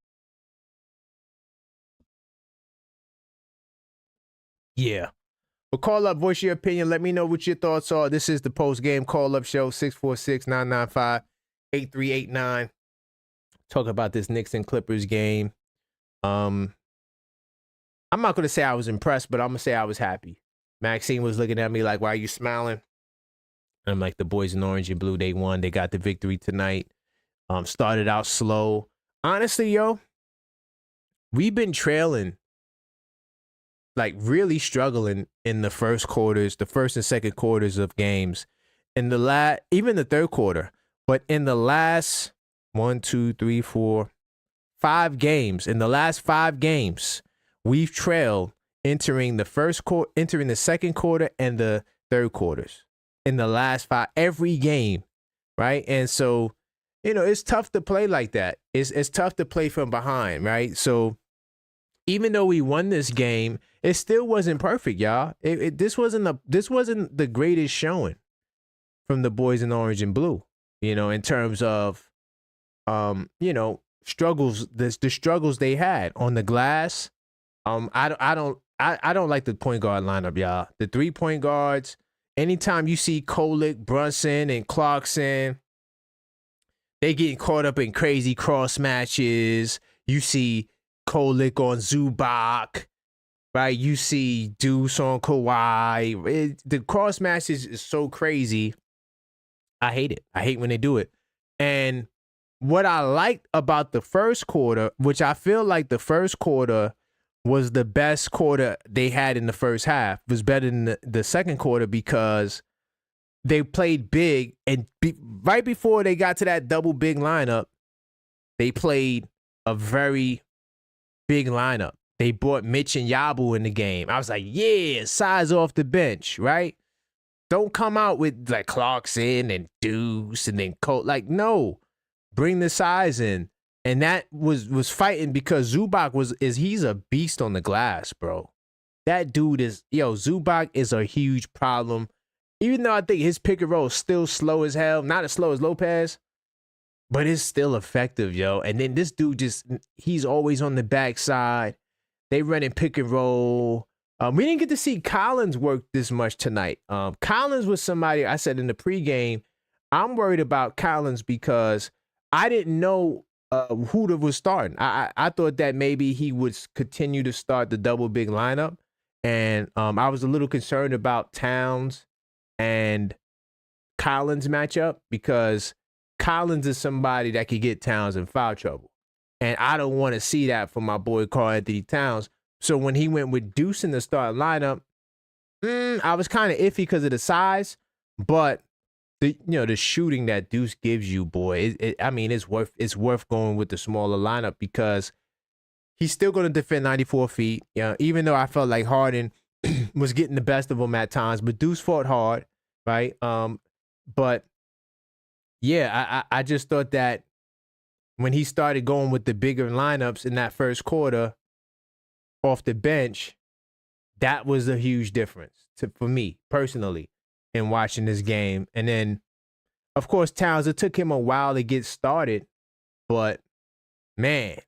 Yeah. But call up, voice your opinion. Let me know what your thoughts are. This is the post-game call-up show, 646-995-8389. Talk about this Knicks and Clippers game. I'm not going to say I was impressed, but I'm going to say I was happy. Maxine was looking at me like, why are you smiling? And I'm like, the boys in orange and blue, they won. They got the victory tonight. Started out slow. Honestly, yo, we've been trailing, like really struggling in the first and second quarters of games. In the even the third quarter. But in the last 5 games, in the last 5 games, we've trailed entering the second quarter and the third quarters. In the last 5, every game, right? And so, it's tough to play like that. It's tough to play from behind, right? So even though we won this game, it still wasn't perfect, y'all. This wasn't the greatest showing from the boys in orange and blue, in terms of, struggles. The struggles they had on the glass. I don't like the point guard lineup, y'all. The 3-point guards. Anytime you see Kolick, Brunson, and Clarkson, they getting caught up in crazy cross matches. You see Kolick on Zubac, right? You see Deuce on Kawhi. The cross matches is so crazy. I hate it. I hate when they do it. And what I liked about the first quarter, which I feel like the first quarter was the best quarter they had in the first half, was better than the second quarter because they played big. And right before they got to that double big lineup, they played a very big lineup. They brought Mitch and Yabu in the game. I was like, yeah, size off the bench, right? Don't come out with like Clarkson and Deuce and then Colt. Like, no, bring the size in. And that was fighting because Zubac he's a beast on the glass, bro. That dude Zubac is a huge problem. Even though I think his pick and roll is still slow as hell, not as slow as Lopez, but it's still effective, yo. And then this dude he's always on the backside. They running pick and roll. We didn't get to see Collins work this much tonight. Collins was somebody I said in the pregame, I'm worried about Collins because I didn't know who was starting. I thought that maybe he would continue to start the double big lineup. And I was a little concerned about Towns and Collins matchup because Collins is somebody that could get Towns in foul trouble. And I don't want to see that from my boy Karl-Anthony Towns. So when he went with Deuce in the starting lineup, I was kind of iffy because of the size, but the shooting that Deuce gives you, boy, it's worth going with the smaller lineup because he's still going to defend 94 feet. Even though I felt like Harden was getting the best of him at times, but Deuce fought hard, right? But yeah, I just thought that when he started going with the bigger lineups in that first quarter off the bench, that was a huge difference for me personally in watching this game. And then, of course, Towns, it took him a while to get started, but man,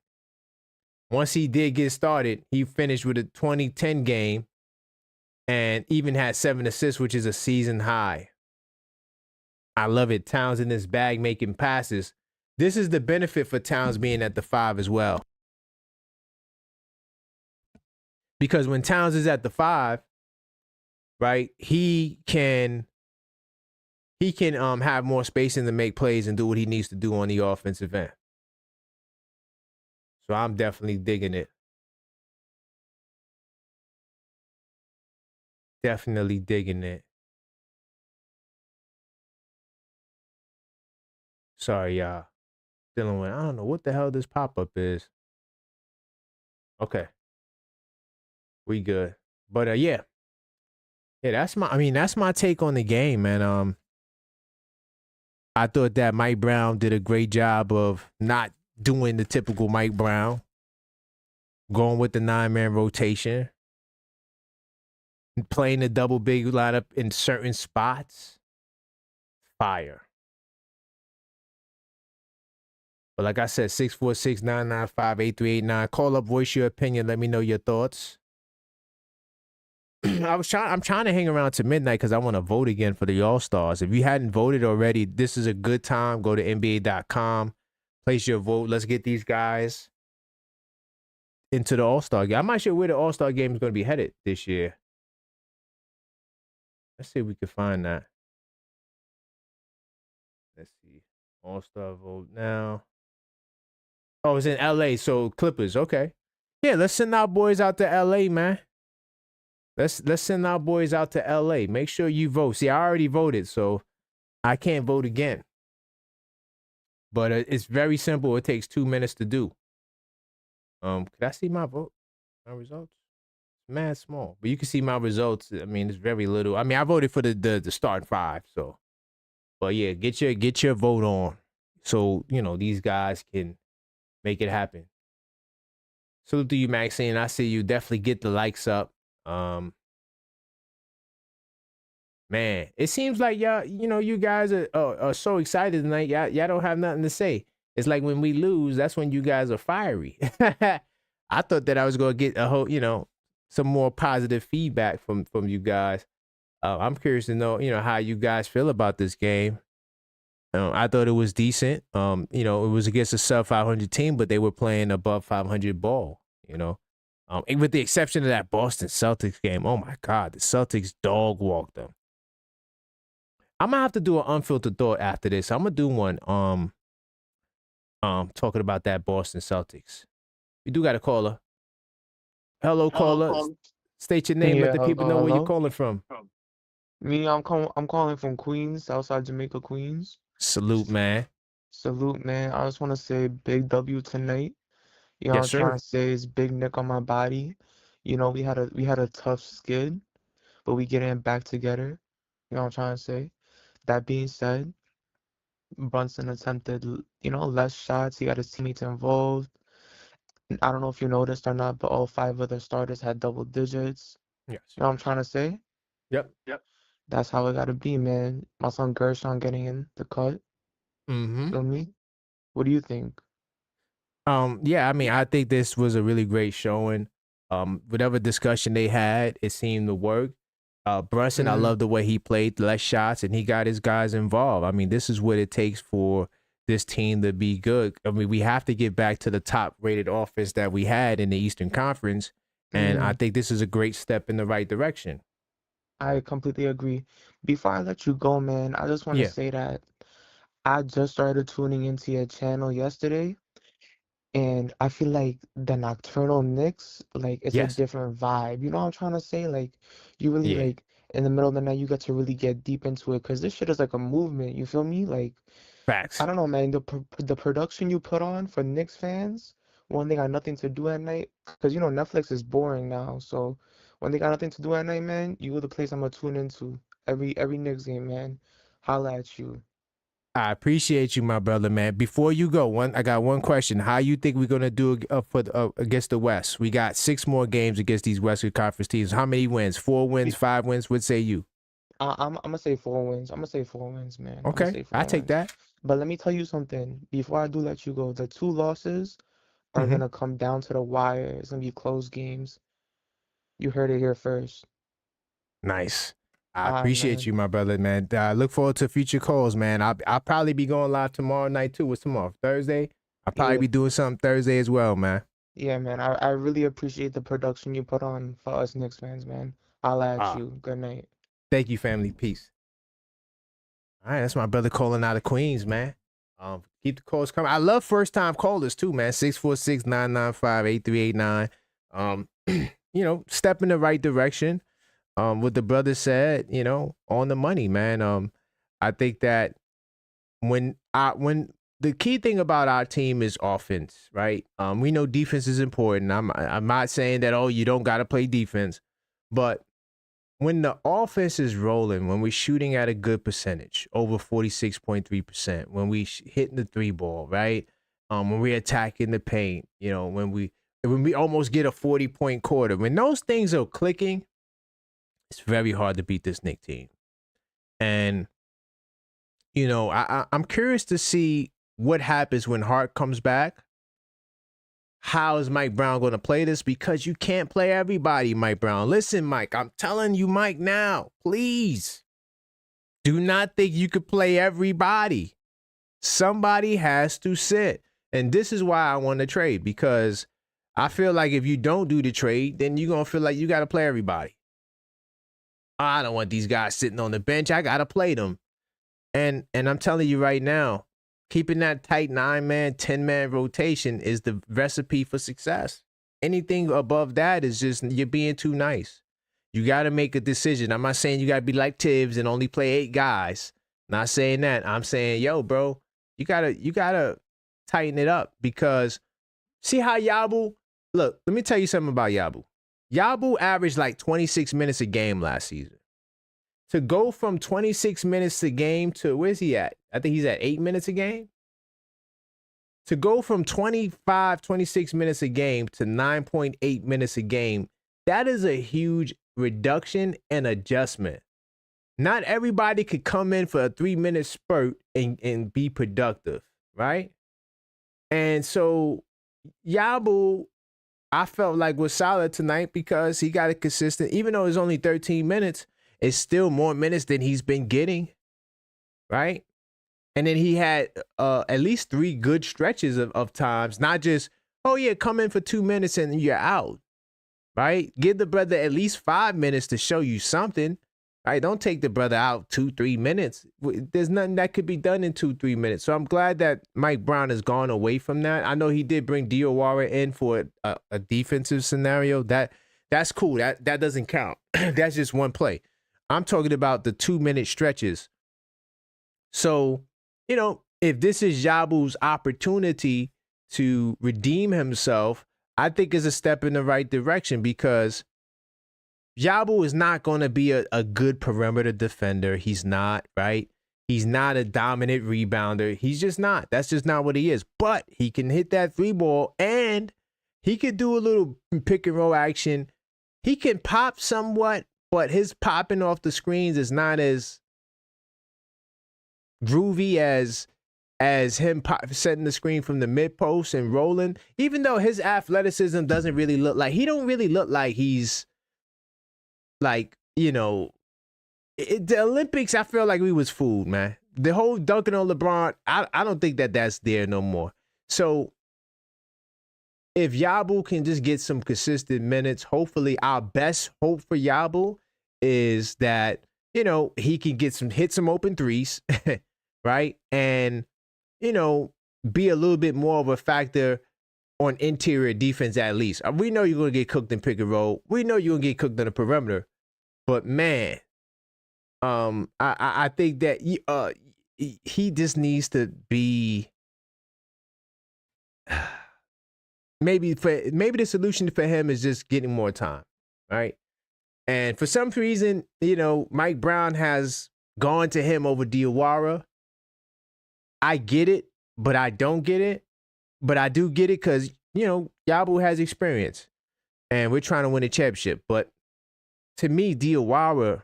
once he did get started, he finished with a 20-10 game and even had 7 assists, which is a season high. I love it. Towns in this bag making passes. This is the benefit for Towns being at the 5 as well. Because when Towns is at the 5, right, he can have more spacing to make plays and do what he needs to do on the offensive end. So I'm definitely digging it. Definitely digging it. Sorry, y'all. Dealing with, I don't know what the hell this pop-up is. Okay. We good. But yeah. Yeah, that's my take on the game, man. I thought that Mike Brown did a great job of not doing the typical Mike Brown. Going with the 9-man rotation. Playing the double big lineup in certain spots. Fire. But like I said, 646-995-8389. Call up, voice your opinion. Let me know your thoughts. I'm trying to hang around to midnight because I want to vote again for the All-Stars. If you hadn't voted already, this is a good time. Go to NBA.com, place your vote. Let's get these guys into the All-Star game. I'm not sure where the All-Star game is going to be headed this year. Let's see if we can find that. Let's see. All-Star vote now. Oh, it's in LA, so Clippers. Okay. Yeah, let's send our boys out to LA, man. Let's send our boys out to LA. Make sure you vote. See, I already voted, so I can't vote again. But it's very simple. It takes 2 minutes to do. Could I see my vote? My results? It's mad small. But you can see my results. I mean, it's very little. I mean, I voted for the starting 5, so. But yeah, get your vote on. So, these guys can make it happen. Salute to you, Maxine. I see you. Definitely get the likes up. Man, it seems like y'all, you guys are so excited tonight. Y'all don't have nothing to say. It's like when we lose, that's when you guys are fiery. I thought that I was gonna get a whole, some more positive feedback from you guys. I'm curious to know, how you guys feel about this game. I thought it was decent. It was against a sub 500 team, but they were playing above 500 ball. And with the exception of that Boston Celtics game. Oh my God, the Celtics dog walked them. I'm gonna have to do an unfiltered thought after this. I'm gonna do one. Talking about that Boston Celtics. We do got a caller. Hello, caller. State your name. Yeah, Let the people know where you're hello. calling from. I'm calling from Queens, Southside Jamaica, Queens. Salute, man. Salute, man. I just want to say big W tonight. You know what Yes, I'm trying sir. to say is big Nick on my body. We had a tough skid, but we getting back together. You know what I'm trying to say. That being said, Brunson attempted, less shots. He got his teammates involved. I don't know if you noticed or not, but all 5 of the starters had double digits. Yes. You know what I'm trying to say? Yep. That's how it gotta be, man. My son Gershon getting in the cut. Mm-hmm. Feel me? What do you think? Yeah, I mean, I think this was a really great showing. Whatever discussion they had, it seemed to work. Brunson, I love the way he played less shots and he got his guys involved. I mean, this is what it takes for this team to be good. I mean, we have to get back to the top rated offense that we had in the Eastern Conference. And I think this is a great step in the right direction. I completely agree. Before I let you go, man, I just want to Yeah. say that I just started tuning into your channel yesterday, and I feel like the Nocturnal Knicks, like it's a Yes. different vibe. You know what I'm trying to say? Like you really Yeah. like in the middle of the night, you get to really get deep into it because this shit is like a movement. You feel me? Like Facts. I don't know, man. The production you put on for Knicks fans when they got nothing to do at night, because Netflix is boring now. So when they got nothing to do at night, man, you are the place I'm gonna tune into every Knicks game, man. Holla at you. I appreciate you, my brother, man. Before you go, I got one question. How you think we're gonna do against the West? We got 6 more games against these Western Conference teams. How many wins? 4 wins, 5 wins? What say you? I'm gonna say 4 wins. I'm gonna say 4 wins, man. I'm gonna Okay, say I four take wins. that. But let me tell you something. Before I do let you go, the 2 losses are Mm-hmm. gonna come down to the wire. It's gonna be close games. You heard it here first. Nice. I All right, appreciate man. you, my brother, man. I look forward to future calls, man. I'll probably be going live tomorrow night too. What's tomorrow? Thursday? I'll probably Yeah. be doing something Thursday as well, man. Yeah, man. I really appreciate the production you put on for us Knicks fans, man. I'll at Ah, you. Good night. thank you, family. Peace. All right, that's my brother calling out of Queens, man. Keep the calls coming. I love first time callers too, man. 646-995-8389. Step in the right direction. What the brother said, on the money, man. I think that when the key thing about our team is offense, right? We know defense is important. I'm not saying that you don't got to play defense, but when the offense is rolling, when we're shooting at a good percentage, over 46.3%, when we hitting the 3 ball, right? When we're attacking the paint, when we almost get a 40-point quarter, when those things are clicking, it's very hard to beat this Knicks team. And I'm curious to see what happens when Hart comes back. how is Mike Brown going to play this? Because you can't play everybody, Mike Brown. Listen, Mike, I'm telling you, Mike, now, please. Do not think you could play everybody. Somebody has to sit. And this is why I want to trade, because I feel like if you don't do the trade, then you're going to feel like you got to play everybody. I don't want these guys sitting on the bench. I got to play them. And I'm telling you right now, keeping that tight 9-man, 10-man rotation is the recipe for success. Anything above that is just you're being too nice. You got to make a decision. I'm not saying you got to be like Tibbs and only play 8 guys. Not saying that. I'm saying, yo, bro, you gotta tighten it up, because see how Yabu, look, let me tell you something about Yabu. Yabu averaged like 26 minutes a game last season. To go from 26 minutes a game to, where's he at? I think he's at 8 minutes a game. To go from 26 minutes a game to 9.8 minutes a game, that is a huge reduction and adjustment. Not everybody could come in for a 3-minute spurt and be productive, right? And so Yabu, I felt like was solid tonight because he got it consistent. Even though it's only 13 minutes, it's still more minutes than he's been getting, right? And then he had at least 3 good stretches of times, not just, oh yeah, come in for 2 minutes and you're out, right? Give the brother at least 5 minutes to show you something, right? Don't take the brother out 2-3 minutes. There's nothing that could be done in 2-3 minutes. So I'm glad that Mike Brown has gone away from that. I know he did bring Diawara in for a defensive scenario. That's cool. That doesn't count. That's just one play. I'm talking about the 2-minute stretches. So, you know, if this is Yabu's opportunity to redeem himself, I think is a step in the right direction, because Yabu is not going to be a good perimeter defender. He's not, right? He's not a dominant rebounder. He's just not. That's just not what he is. But he can hit that 3 ball, and he could do a little pick and roll action. He can pop somewhat, but his popping off the screens is not as groovy as him setting the screen from the mid post and rolling. Even though his athleticism doesn't really look like, he don't really look like he's like, you know, the Olympics, I feel like we was fooled, man. The whole dunking on LeBron, I don't think that's there no more. So if Yabu can just get some consistent minutes, hopefully our best hope for Yabu is that, you know, he can hit some open threes, right? And, you know, be a little bit more of a factor on interior defense at least. We know you're going to get cooked in pick and roll. We know you're going to get cooked on the perimeter. But, man, I think that he just needs to be maybe the solution for him is just getting more time, right? And for some reason, you know, Mike Brown has gone to him over Diawara. I get it, but I don't get it. But I do get it because, you know, Yabu has experience and we're trying to win a championship. But to me, Diawara,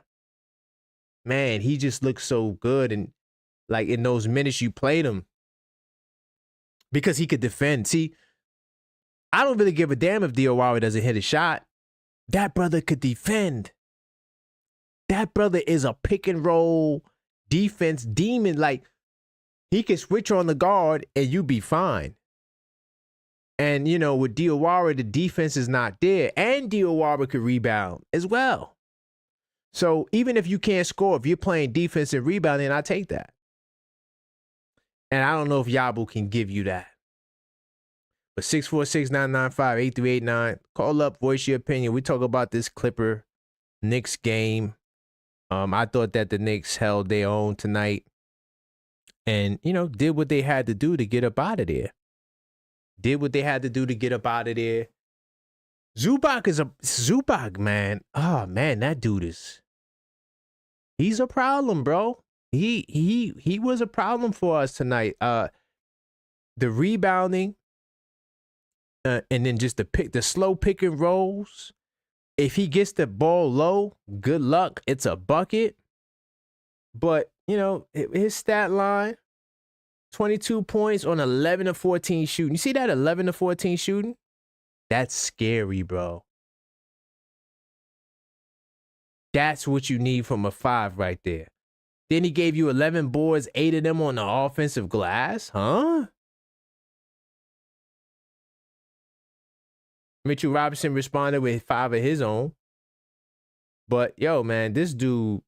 man, he just looks so good. And like in those minutes you played him, because he could defend. See, I don't really give a damn if Diawara doesn't hit a shot. That brother could defend. That brother is a pick and roll defense demon. Like, he can switch on the guard and you be fine. And, you know, with Diawara, the defense is not there. And Diawara could rebound as well. So even if you can't score, if you're playing defense and rebounding, I take that. And I don't know if Yabu can give you that. But 646-995-8389. Call up, voice your opinion. We talk about this Clipper Knicks game. I thought that the Knicks held their own tonight and, you know, did what they had to do to get up out of there. Zubac, man. Oh, man, that dude he's a problem, bro. He was a problem for us tonight. The rebounding, and then just the slow pick and rolls. If he gets the ball low, good luck. It's a bucket. But, you know, his stat line, 22 points on 11 of 14 shooting. You see that 11 of 14 shooting? That's scary, bro. That's what you need from a 5 right there. Then he gave you 11 boards, 8 of them on the offensive glass? Huh? Mitchell Robinson responded with 5 of his own. But, yo, man, this dude,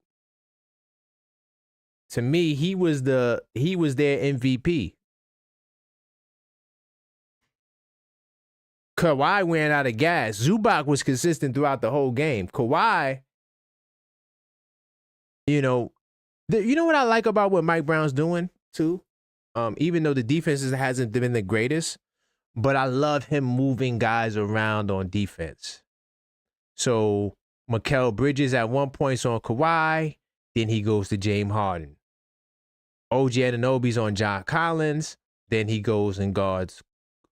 to me, he was their MVP. Kawhi ran out of gas. Zubac was consistent throughout the whole game. Kawhi, you know what I like about what Mike Brown's doing, too? Even though the defense hasn't been the greatest, but I love him moving guys around on defense. So Mikal Bridges at one point's on Kawhi, then he goes to James Harden. OG Anunoby's on John Collins, then he goes and guards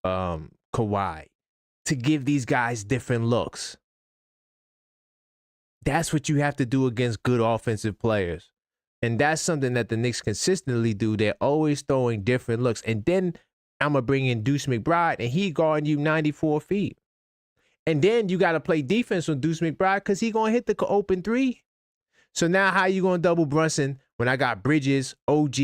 Kawhi to give these guys different looks. That's what you have to do against good offensive players. And that's something that the Knicks consistently do. They're always throwing different looks. And then I'm going to bring in Deuce McBride, and he guarding you 94 feet. And then you got to play defense on Deuce McBride because he going to hit the open 3. So now how you going to double Brunson when I got Bridges, OG,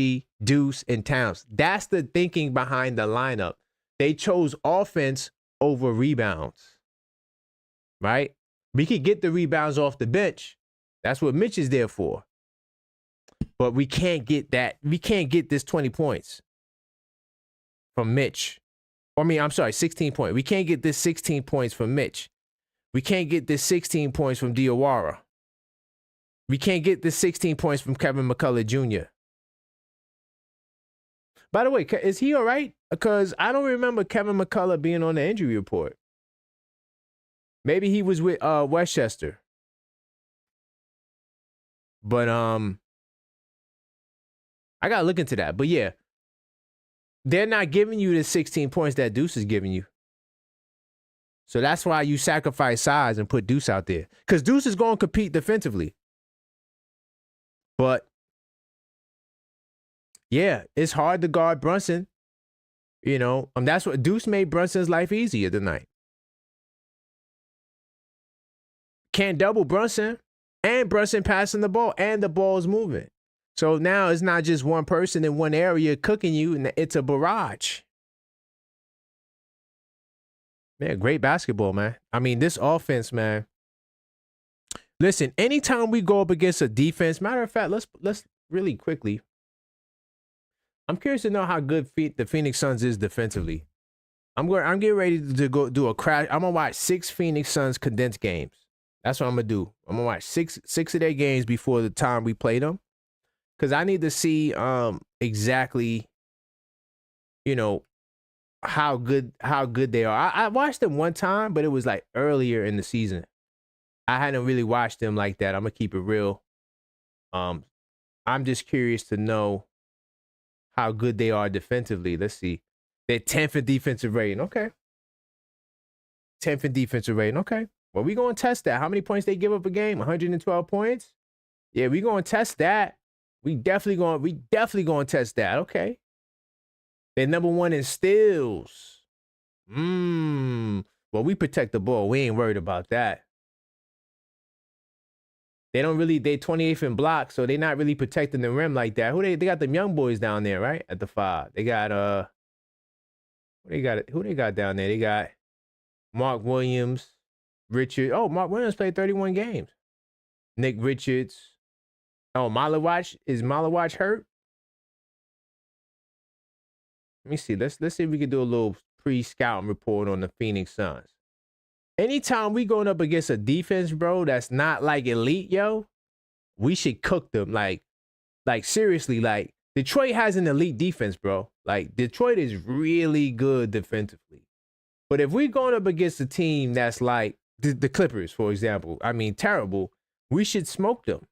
Deuce, and Towns? That's the thinking behind the lineup. They chose offense over rebounds, right? We could get the rebounds off the bench. That's what Mitch is there for. But we can't get that. We can't get this 20 points from Mitch. I mean, I'm sorry, 16 points. We can't get this 16 points from Mitch. We can't get this 16 points from Diawara. We can't get this 16 points from Kevin McCullough Jr. By the way, is he all right? Because I don't remember Kevin McCullough being on the injury report. Maybe he was with Westchester. But I gotta look into that. But yeah, they're not giving you the 16 points that Deuce is giving you. So that's why you sacrifice size and put Deuce out there. Because Deuce is going to compete defensively. But yeah, it's hard to guard Brunson. You know, that's what Deuce made Brunson's life easier tonight. Can't double Brunson, and Brunson passing the ball, and the ball's moving. So now it's not just one person in one area cooking you, and it's a barrage. Man, great basketball, man. I mean, this offense, man. Listen, anytime we go up against a defense, matter of fact, let's really quickly. I'm curious to know how good the Phoenix Suns is defensively. I'm getting ready to go do a crash. I'm gonna watch 6 Phoenix Suns condensed games. That's what I'm gonna do. I'm gonna watch six of their games before the time we play them, because I need to see exactly, you know, how good they are. I watched them one time, but it was like earlier in the season. I hadn't really watched them like that. I'm gonna keep it real. I'm just curious to know how good they are defensively. Let's see. They're 10th in defensive rating. Okay. 10th in defensive rating. Okay. Well, we going to test that. How many points they give up a game? 112 points? Yeah, we going to test that. We definitely going to test that. Okay. They're number 1 in steals. Well, we protect the ball. We ain't worried about that. They 28th in blocks, so they're not really protecting the rim like that. They got them young boys down there, right? At the 5. They got who they got down there? They got Mark Williams, Richard. Oh, Mark Williams played 31 games. Nick Richards. Oh, Malawach. Is Malawach hurt? Let me see. Let's see if we can do a little pre-scouting report on the Phoenix Suns. Anytime we going up against a defense, bro, that's not like elite, yo, we should cook them. Like seriously, like Detroit has an elite defense, bro. Like Detroit is really good defensively. But if we're going up against a team that's like the Clippers, for example, I mean, terrible, we should smoke them.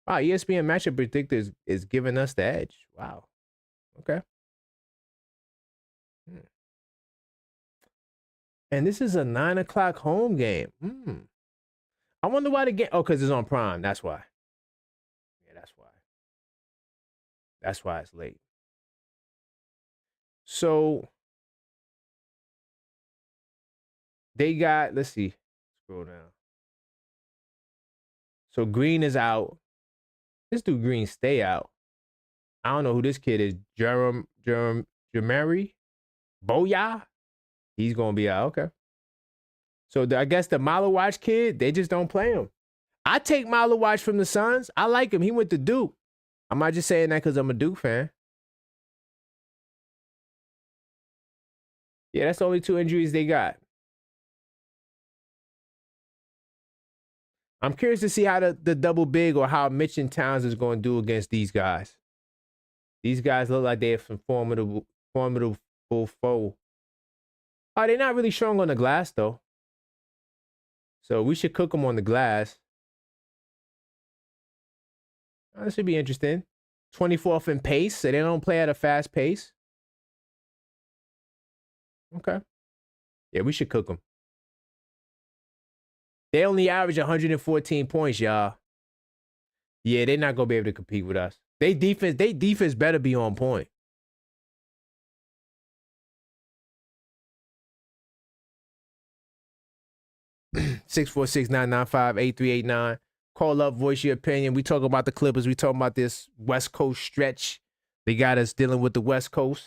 Wow, ESPN matchup predictor is giving us the edge. Wow. Okay. And this is a 9 o'clock home game. I wonder why the game. Oh, because it's on Prime. That's why. Yeah, that's why. That's why it's late. So They got, let's see. Scroll down. So Green is out. This dude Green stay out. I don't know who this kid is. Jermary Boya. He's gonna be out. Okay. So I guess the Malawatch kid, they just don't play him. I take Malawatch from the Suns. I like him. He went to Duke. I'm not just saying that because I'm a Duke fan. Yeah, that's the only 2 injuries they got. I'm curious to see how the double big or how Mitch and Towns is going to do against these guys. These guys look like they have some formidable foe. Oh, they're not really strong on the glass, though. So we should cook them on the glass. Oh, this should be interesting. 24th in pace, so they don't play at a fast pace. Okay. Yeah, we should cook them. They only average 114 points, y'all. Yeah, they're not going to be able to compete with us. They defense better be on point. Six 646-995-8389. Call up, voice your opinion. We talk about the Clippers. We talk about this West Coast stretch. They got us dealing with the West Coast.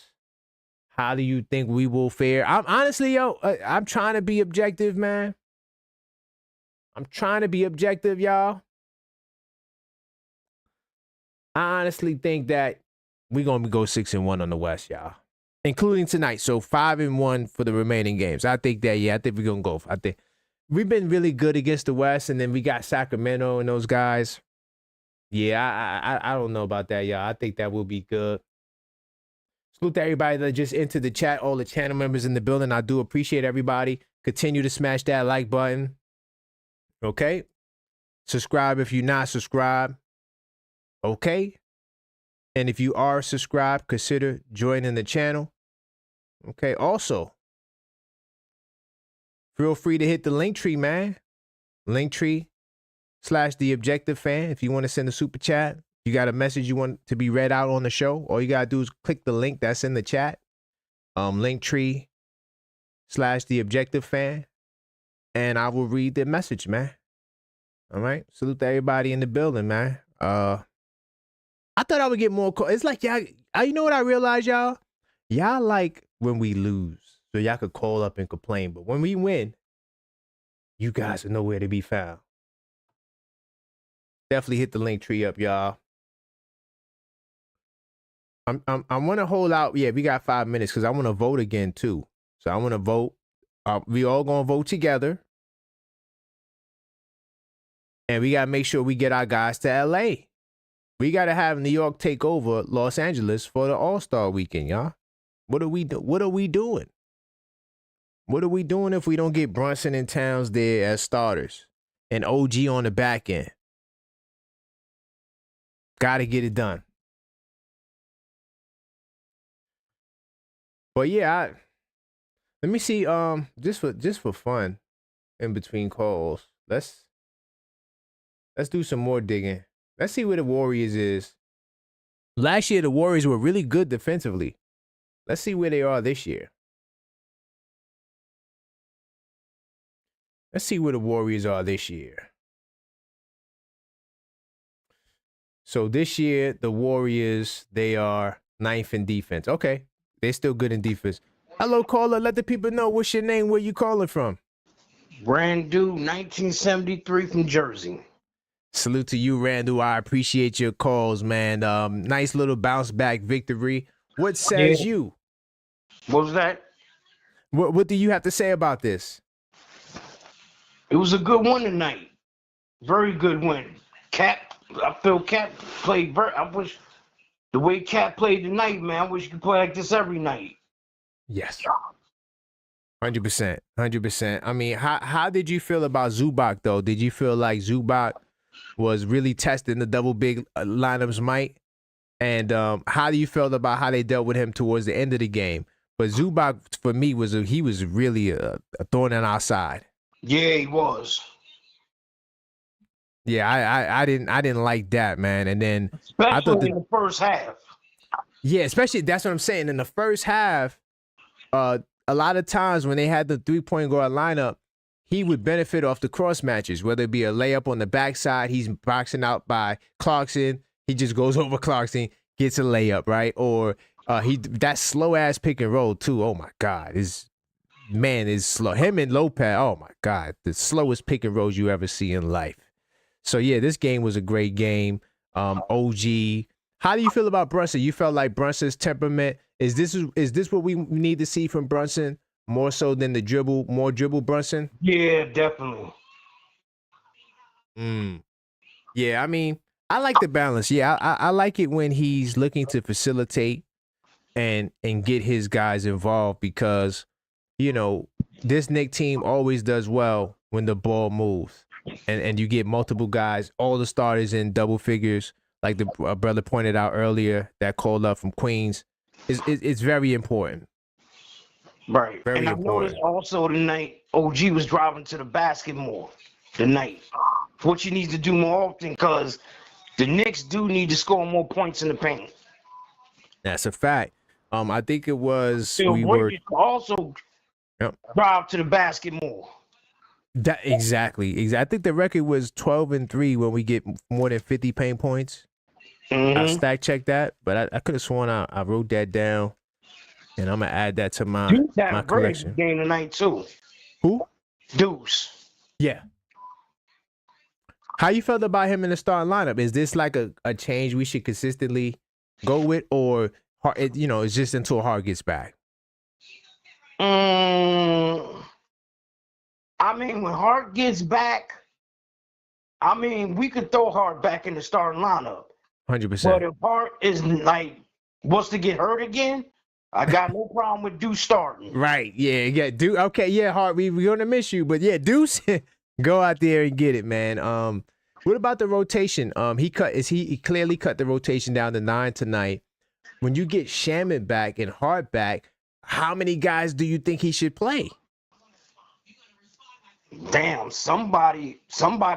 How do you think we will fare? I'm honestly, I'm trying to be objective, man. I'm trying to be objective, y'all. I honestly think that we're going to go 6-1 on the West, y'all, including tonight. So 5-1 for the remaining games. I think that, yeah, I think we're going to go. I think we've been really good against the West, and then we got Sacramento and those guys. Yeah, I don't know about that, y'all. I think that will be good. Salute to everybody that just entered the chat, all the channel members in the building. I do appreciate everybody. Continue to smash that like button. Okay? Subscribe if you're not subscribed. Okay? And if you are subscribed, consider joining the channel. Okay? Also, feel free to hit the link tree, man. Linktree/The Objective Fan. If you want to send a super chat, you got a message you want to be read out on the show, all you got to do is click the link that's in the chat. Linktree/The Objective Fan. And I will read the message, man. All right? Salute to everybody in the building, man. I thought I would get more calls. It's like, y'all, you know what I realized, y'all? Y'all like when we lose. So y'all could call up and complain. But when we win, you guys are nowhere to be found. Definitely hit the link tree up, y'all. I want to hold out. Yeah, we got 5 minutes because I want to vote again, too. So I want to vote. We all going to vote together. And we got to make sure we get our guys to L.A. We got to have New York take over Los Angeles for the All-Star weekend, y'all. What are we doing? What are we doing? What are we doing if we don't get Brunson and Towns there as starters and OG on the back end? Got to get it done. But yeah, let me see. Just for fun, in between calls, let's do some more digging. Let's see where the Warriors is. Last year, the Warriors were really good defensively. Let's see where they are this year. Let's see where the Warriors are this year. So this year, the Warriors, they are 9th in defense. Okay, they're still good in defense. Hello, caller. Let the people know what's your name, where you calling from. Randu, 1973 from Jersey. Salute to you, Randall. I appreciate your calls, man. Nice little bounce back victory. What says you? What was that? What do you have to say about this? It was a good one tonight. Very good win. I feel Cat played I wish the way Cat played tonight, man, I wish you could play like this every night. Yes. 100%. 100%. I mean, how did you feel about Zubac, though? Did you feel like Zubac was really testing the double big lineups might? And how do you feel about how they dealt with him towards the end of the game? But Zubac, for me, was really a thorn in our side. Yeah, he was. Yeah, I didn't like that, man. And then especially in the first half. Yeah, especially that's what I'm saying. In the first half, a lot of times when they had the 3-point guard lineup, he would benefit off the cross matches, whether it be a layup on the backside, he's boxing out by Clarkson, he just goes over Clarkson, gets a layup, right? Or that slow ass pick and roll too. Oh my God, is slow. Him and Lopez, oh my God, the slowest pick and rolls you ever see in life. So yeah, this game was a great game. OG, how do you feel about Brunson? You felt like Brunson's temperament is this what we need to see from Brunson more so than more dribble Brunson? Yeah, definitely. Yeah, I mean, I like the balance. Yeah, I like it when he's looking to facilitate and get his guys involved because, you know, this Knicks team always does well when the ball moves and you get multiple guys, all the starters in double figures, like the brother pointed out earlier that called up from Queens. It's very important. Right. Very and I important. noticed also tonight, OG was driving to the basket more tonight, which he needs to do more often because the Knicks do need to score more points in the paint. That's a fact. I think it was So we were also drive to the basket more. That exactly. I think the record was 12-3 when we get more than 50 paint points. I stack checked that, but I could have sworn I wrote that down, and I'm gonna add that to my collection. Game tonight too. Who? Deuce. Yeah. How you felt about him in the starting lineup? Is this like a change we should consistently go with, or it's just until Hart gets back? I mean, when Hart gets back, I mean, we could throw Hart back in the starting lineup. 100%. But if Hart is wants to get hurt again, I got no problem with Deuce starting. Right. Yeah. Deuce. Okay. Yeah, Hart. We're gonna miss you, but yeah, Deuce, go out there and get it, man. What about the rotation? He clearly cut the rotation down to 9 tonight. When you get Shaman back and Hart back, how many guys do you think he should play? Damn, somebody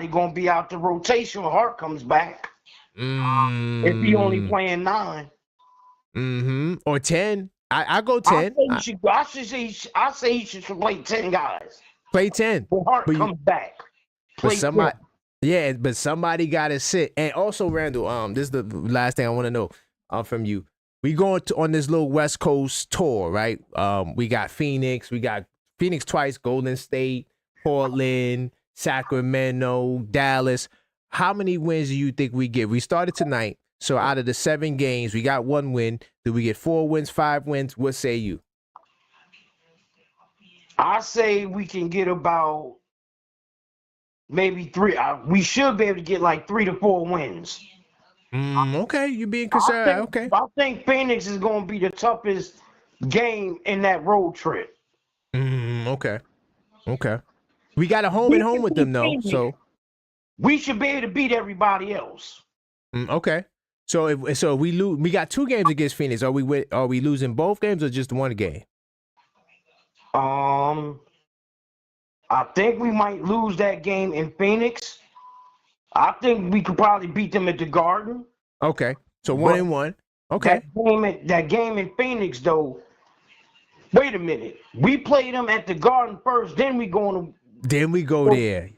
gonna be out the rotation when Hart comes back. If he only playing 9. Or 10. I go 10. I say he should play 10 guys. Play 10. When Hart comes back. But somebody gotta sit. And also, Randall, this is the last thing I want to know from you. We going on this little West Coast tour, right? We got Phoenix twice, Golden State, Portland, Sacramento, Dallas. How many wins do you think we get? We started tonight, so out of the 7 games, we got 1 win. Do we get 4 wins, 5 wins? What say you? I say we can get about maybe 3. We should be able to get like 3 to 4 wins. Okay, you being concerned. Okay. I think Phoenix is going to be the toughest game in that road trip. Okay. We got a home and home with them though, so we should be able to beat everybody else. Okay. So if we lose, we got 2 games against Phoenix. Are we losing both games or just 1 game? I think we might lose that game in Phoenix. I think we could probably beat them at the Garden. Okay. So 1-1. Okay. That game in Phoenix though. Wait a minute. We played them at the Garden first, then we go there.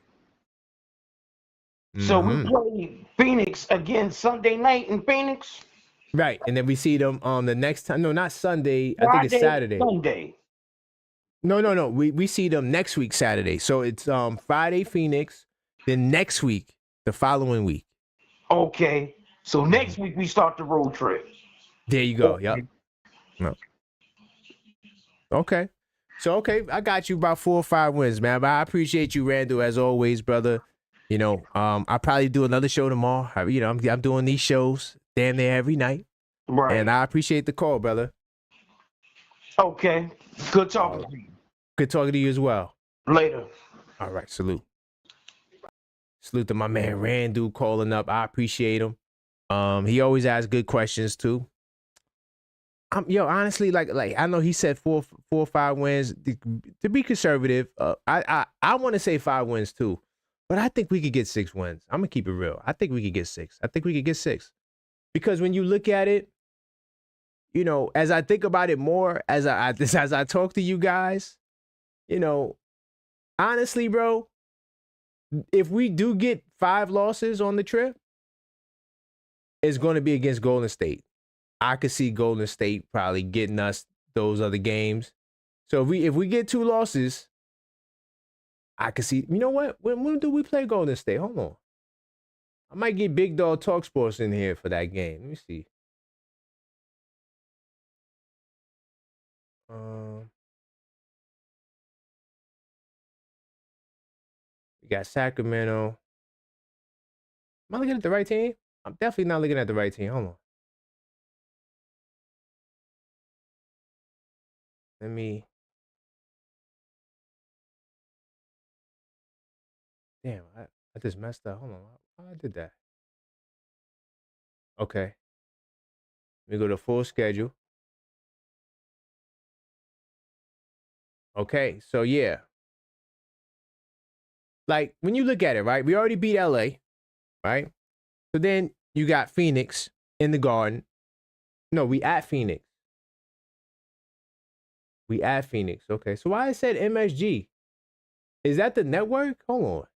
So we play Phoenix again Sunday night in Phoenix. Right. And then we see them on the next time. No, not Sunday. I think it's Saturday. Sunday. No. We see them next week, Saturday. So it's Friday, Phoenix. Then next week, the following week. Okay. So next week we start the road trip. There you go. Yep. No. Okay. So, I got you about 4 or 5 wins, man. But I appreciate you, Randall, as always, brother. You know, I'll probably do another show tomorrow. I'm doing these shows damn near every night. Right. And I appreciate the call, brother. Okay. Good talking to you. Good talking to you as well. Later. All right. Salute. Salute to my man Randall calling up. I appreciate him. He always asks good questions too. Honestly, like I know he said 4 or 5 wins. To be conservative, I want to say 5 wins too, but I think we could get 6 wins. I'm gonna keep it real. I think we could get 6. Because when you look at it, you know, as I think about it more, as I talk to you guys, you know, honestly, bro, if we do get 5 losses on the trip, it's going to be against Golden State. I could see Golden State probably getting us those other games. So if we get 2 losses, I could see. You know what? When do we play Golden State? Hold on. I might get Big Dog Talk Sports in here for that game. Let me see. We got Sacramento. Am I looking at the right team? I'm definitely not looking at the right team. Hold on. Let me. Damn, I just messed up. Hold on. How I did that? Okay. Let me go to full schedule. Okay, so yeah. Like, when you look at it, right? We already beat LA, right? So then you got Phoenix in the Garden. No, we at Phoenix. We at Phoenix. Okay, so why I said MSG? Is that the network? Hold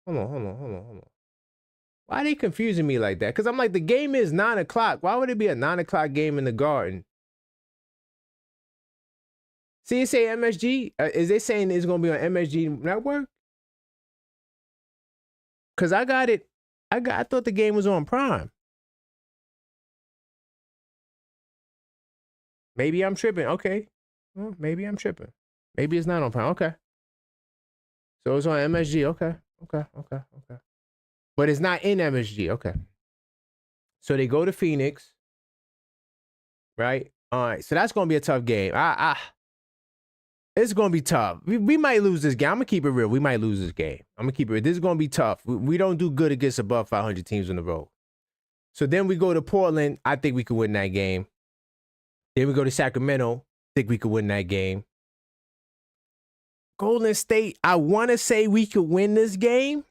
on. Why are they confusing me like that? Because I'm like, the game is 9 o'clock. Why would it be a 9 o'clock game in the Garden? See, it say MSG. Is they saying it's going to be on MSG network? Because I got it. I thought the game was on Prime. Maybe I'm tripping. Okay. Well, maybe I'm tripping. Maybe it's not on Prime. Okay. So it's on MSG. Okay. But it's not in MSG. Okay. So they go to Phoenix. Right? All right. So that's going to be a tough game. It's going to be tough. We might lose this game. I'm going to keep it real. We might lose this game. I'm going to keep it real. This is going to be tough. We don't do good against above 500 teams in the road. So then we go to Portland. I think we could win that game. Then we go to Sacramento. I think we could win that game. Golden State, I want to say we could win this game.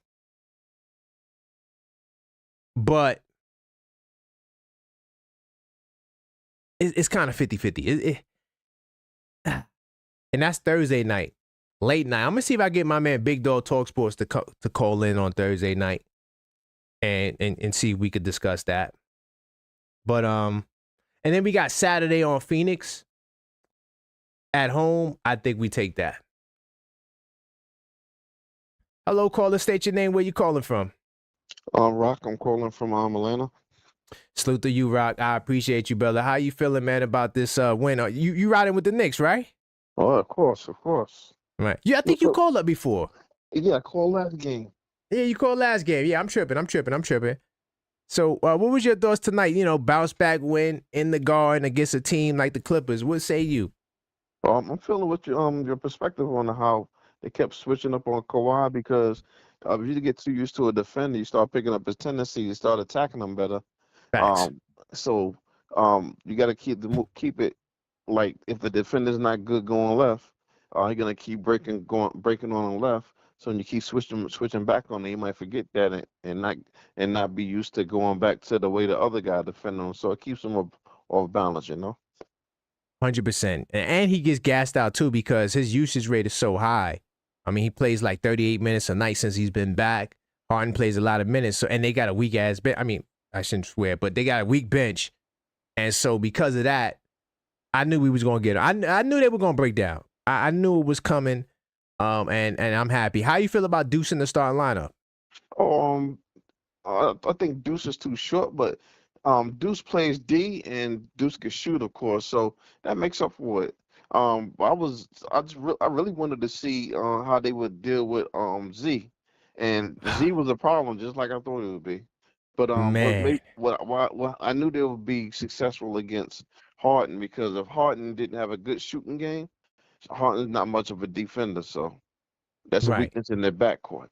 But it's kind of 50-50. And that's Thursday night, late night. I'm gonna see if I get my man Big Dog Talk Sports to call in on Thursday night, and see if we could discuss that. But and then we got Saturday on Phoenix at home. I think we take that. Hello, caller. State your name. Where you calling from? Rock. I'm calling from Atlanta. Salute to you, Rock. I appreciate you, brother. How you feeling, man, about this win? You riding with the Knicks, right? Oh, of course. Right. Yeah, I think you called up before. Yeah, I called last game. Yeah, you called last game. Yeah, I'm tripping. So, what was your thoughts tonight? You know, bounce back win in the Garden against a team like the Clippers. What say you? I'm feeling what your perspective on how they kept switching up on Kawhi because if you get too used to a defender, you start picking up his tendency, you start attacking him better. Facts. So you got to keep it like if the defender's not good going left, he's gonna keep breaking on the left. So when you keep switching back on it, you might forget that and not be used to going back to the way the other guy defending him. So it keeps him off balance, 100%. And he gets gassed out too because his usage rate is so high. I mean, he plays like 38 minutes a night since he's been back. Harden plays a lot of minutes, and they got a weak ass bench. I mean, I shouldn't swear, but they got a weak bench, and so because of that, I knew we was gonna get him. I knew they were gonna break down. I knew it was coming, and I'm happy. How you feel about Deuce in the starting lineup? I think Deuce is too short, but Deuce plays D and Deuce can shoot, of course, so that makes up for it. I really wanted to see how they would deal with Z, and Z was a problem, just like I thought it would be. But Man. what I knew they would be successful against Harden because if Harden didn't have a good shooting game, Harden's not much of a defender, so that's a Right. weakness in their backcourt.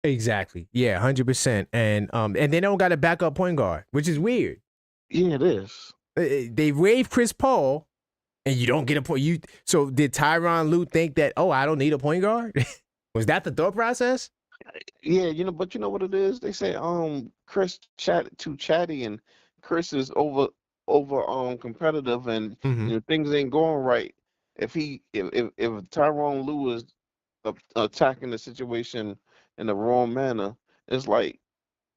Exactly. Yeah, 100%. And they don't got a backup point guard, which is weird. Yeah, it is. They waived Chris Paul, and you don't get a point. So did Tyronn Lue think that? Oh, I don't need a point guard? Was that the thought process? Yeah, but you know what it is? They say Chris too chatty, and Chris is competitive, and Mm-hmm. things ain't going right. If Tyrone Lue is attacking the situation in the wrong manner, it's like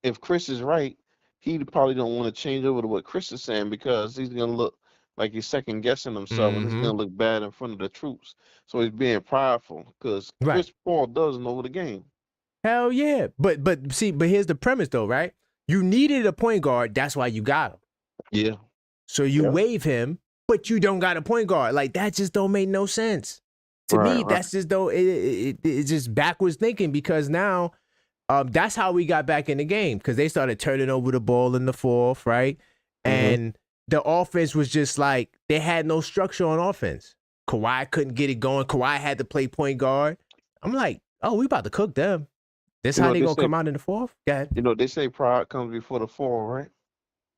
if Chris is right, he probably don't want to change over to what Chris is saying because he's gonna look like he's second guessing himself, and it's Mm-hmm. gonna look bad in front of the troops. So he's being prideful because Right. Chris Paul does know the game. Hell yeah. But see, but here's the premise though, right? You needed a point guard, that's why you got him. Yeah, So you yeah, waive him, but you don't got a point guard. Like that just don't make no sense. To right, me, right. that's just it's just backwards thinking because now that's how we got back in the game because they started turning over the ball in the fourth, right? Mm-hmm. And the offense was just like they had no structure on offense. Kawhi couldn't get it going. Kawhi had to play point guard. I'm like, oh, we about to cook them. This You know how what they they gonna say. come out in the fourth? Go ahead. They say pride comes before the fall, right?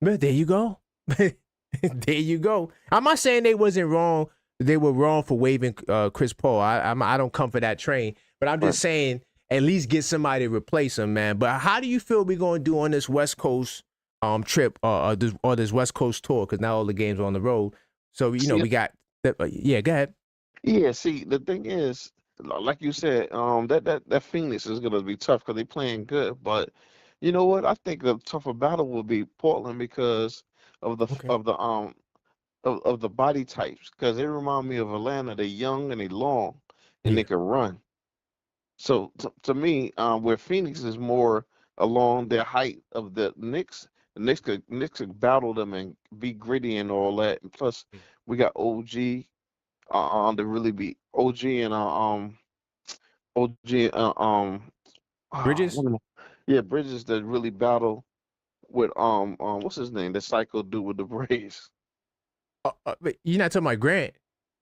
But there you go. There you go. I'm not saying they wasn't wrong. They were wrong for waiving Chris Paul. I don't come for that train. But I'm Right. just saying, at least get somebody to replace him, man. But how do you feel we're gonna do on this West Coast trip or this West Coast tour? Because now all the games are on the road. So See, we got yeah. Go ahead. yeah. See, the thing is, like you said, that Phoenix is gonna be tough because they playing good. But you know what? I think the tougher battle will be Portland because of the Okay. of the of the body types. Because they remind me of Atlanta. They're young and they long and Yeah. they can run. So to me, where Phoenix is more along their height of the Knicks, the Knicks could battle them and be gritty and all that. And plus, we got OG to really be OG and OG Bridges. yeah, Bridges that really battle with what's his name, the psycho dude with the braids. But you're not talking about Grant.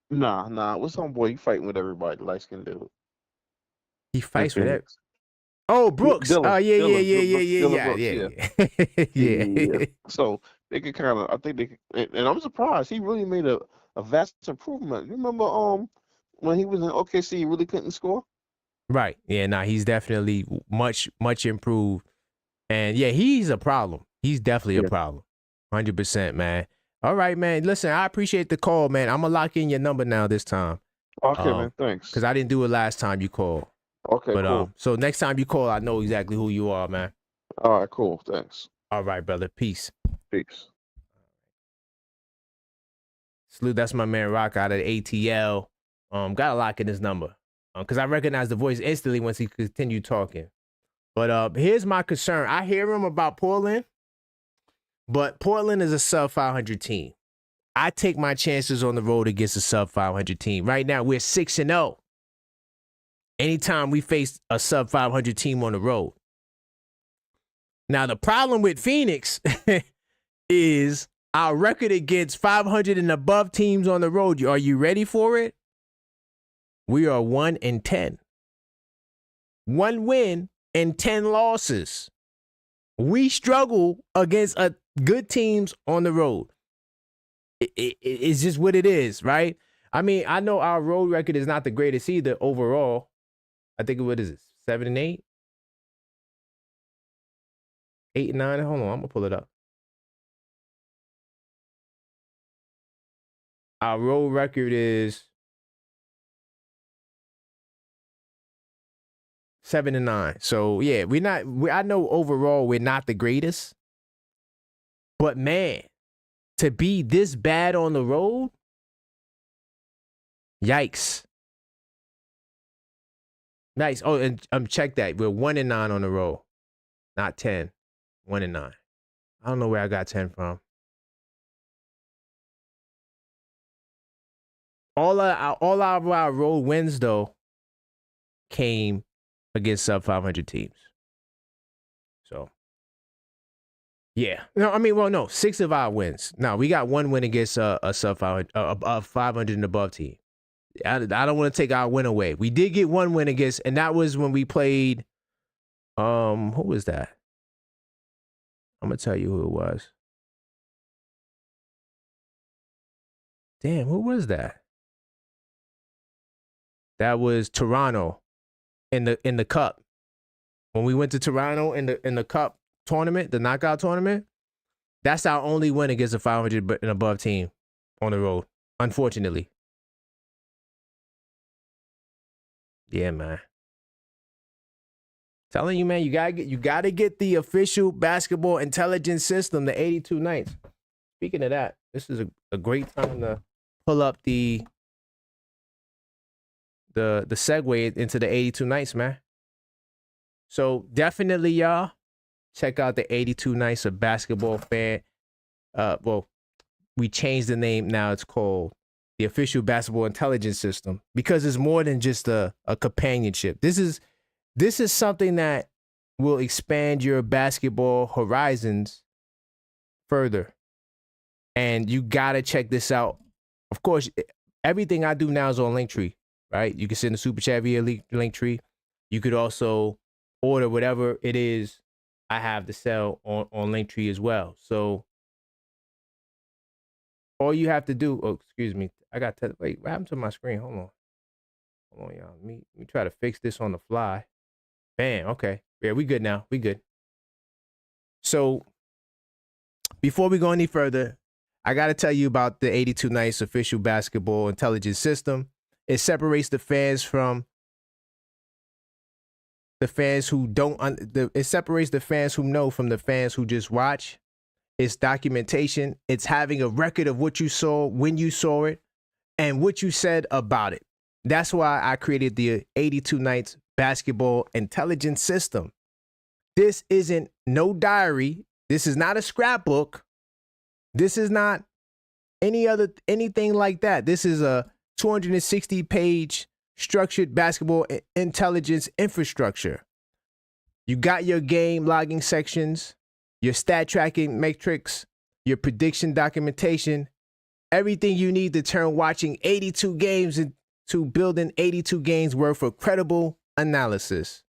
Nah, what's homeboy? He fighting with everybody, light skinned dude He in fights with that. Phoenix. Oh, Brooks. Oh, Dylan, yeah, yeah, Dylan, yeah, yeah, Dylan yeah, Brooks, yeah, yeah. yeah, yeah, Yeah. yeah. So they could kind of, I think they could, and I'm surprised he really made a vast improvement. You remember when he was in OKC, he really couldn't score. Right. Yeah. Nah, he's definitely much improved. And yeah, he's a problem. He's definitely a Yeah. problem. 100%, man. All right, man. Listen, I appreciate the call, man. I'm gonna lock in your number now this time. Okay, man. Thanks. Because I didn't do it last time you called. Okay, But cool. so next time you call, I know exactly who you are, man. All right, cool. Thanks. All right, brother. Peace. Peace. Salute. That's my man Rock out of ATL. Got to lock in his number. Because I recognize the voice instantly once he continued talking. But here's my concern. I hear him about Portland, but Portland is a sub 500 team. I take my chances on the road against a sub 500 team. Right now, we're 6-0. Anytime we face a sub 500 team on the road. Now, the problem with Phoenix is our record against 500 and above teams on the road. Are you ready for it? We are 1-10. 1 win and 10 losses. We struggle against good teams on the road. It's just what it is, right? I mean, I know our road record is not the greatest either overall. I think what is it, 7-8, 8-9. Hold on, I'm gonna pull it up. Our road record is 7-9. So yeah, I know overall we're not the greatest, but man, to be this bad on the road, yikes. Nice. Oh, and check that. We're 1-9 on the road, not 10. 1-9. I don't know where I got 10 from. All of our road wins though came against sub 500 teams. So yeah, no, I mean, well, no, 6 of our wins. Now we got 1 win against a sub 500, a 500 and above team. I don't want to take our win away. We did get 1 win against, and that was when we played. Who was that? I'm gonna tell you who it was. Damn, who was that? That was Toronto in the cup. When we went to Toronto in the cup tournament, the knockout tournament, That's our only win against a 500 and above team on the road, unfortunately. Yeah, man. Telling you, man, you gotta get the official basketball intelligence system, the 82 Nights. Speaking of that, this is a great time to pull up the segue into the 82 Nights, man. So definitely, y'all, check out the 82 Nights of Basketball Fan. Well, we changed the name. Now it's called the Official Basketball Intelligence System because it's more than just a companionship. This is something that will expand your basketball horizons further. And you gotta check this out. Of course, everything I do now is on Linktree, right? You can send a super chat via Linktree. You could also order whatever it is I have to sell on Linktree as well. So all you have to do, oh, excuse me, wait, what happened to my screen? Hold on, y'all. Let me try to fix this on the fly. Bam, okay. Yeah, we good now. We good. So before we go any further, I got to tell you about the 82 Nights official basketball intelligence system. It separates the fans from the fans who don't. It separates the fans who know from the fans who just watch. It's documentation. It's having a record of what you saw, when you saw it, and what you said about it. That's why I created the 82 Nights basketball intelligence system. This isn't no diary. This is not a scrapbook. This is not anything like that. This is a 260-page structured basketball intelligence infrastructure. You got your game logging sections, your stat tracking metrics, your prediction documentation, everything you need to turn watching 82 games into building 82 games worth of credible analysis.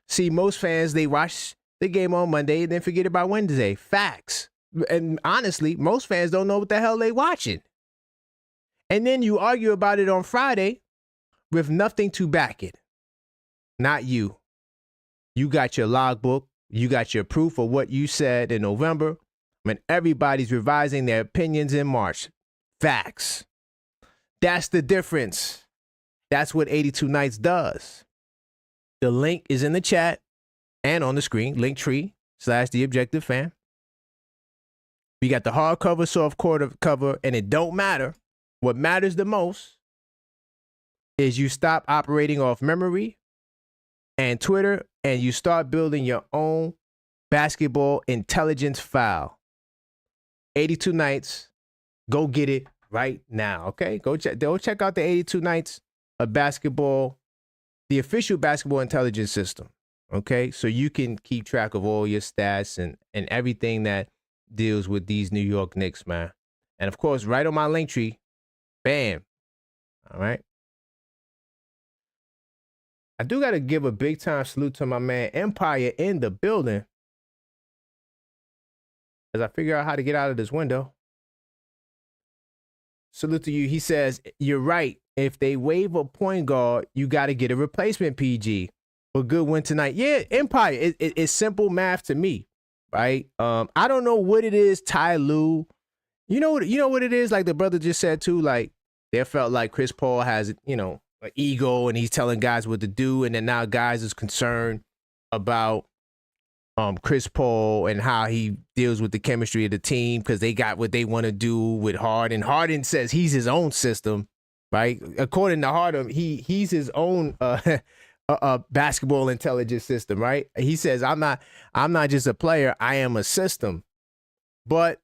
See, most fans, they watch the game on Monday and then forget about Wednesday. Facts. And honestly, most fans don't know what the hell they watching. And then you argue about it on Friday with nothing to back it. Not you. You got your logbook. You got your proof of what you said in November when everybody's revising their opinions in March. Facts. That's the difference. That's what 82 Nights does. The link is in the chat and on the screen. Linktree/The Objective Fan. We got the hardcover, soft cover, and it don't matter. What matters the most is you stop operating off memory and Twitter, and you start building your own basketball intelligence file. 82 Nights. Go get it right now, okay? Go check out the 82 Nights of basketball, the official basketball intelligence system, okay? So you can keep track of all your stats and everything that deals with these New York Knicks, man. And of course, right on my Linktree, bam. All right. I do got to give a big time salute to my man Empire in the building as I figure out how to get out of this window. Salute to you. He says, you're right. If they waive a point guard, you got to get a replacement PG. But good win tonight. Yeah, Empire. It's simple math to me, right? I don't know what it is, Ty Lue. You know what it is? Like the brother just said too, like they felt like Chris Paul has, an ego and he's telling guys what to do. And then now guys is concerned about Chris Paul and how he deals with the chemistry of the team because they got what they want to do with Harden. Harden says he's his own system, right? According to Harden, he's his own basketball intelligence system, right? He says, I'm not just a player, I am a system. But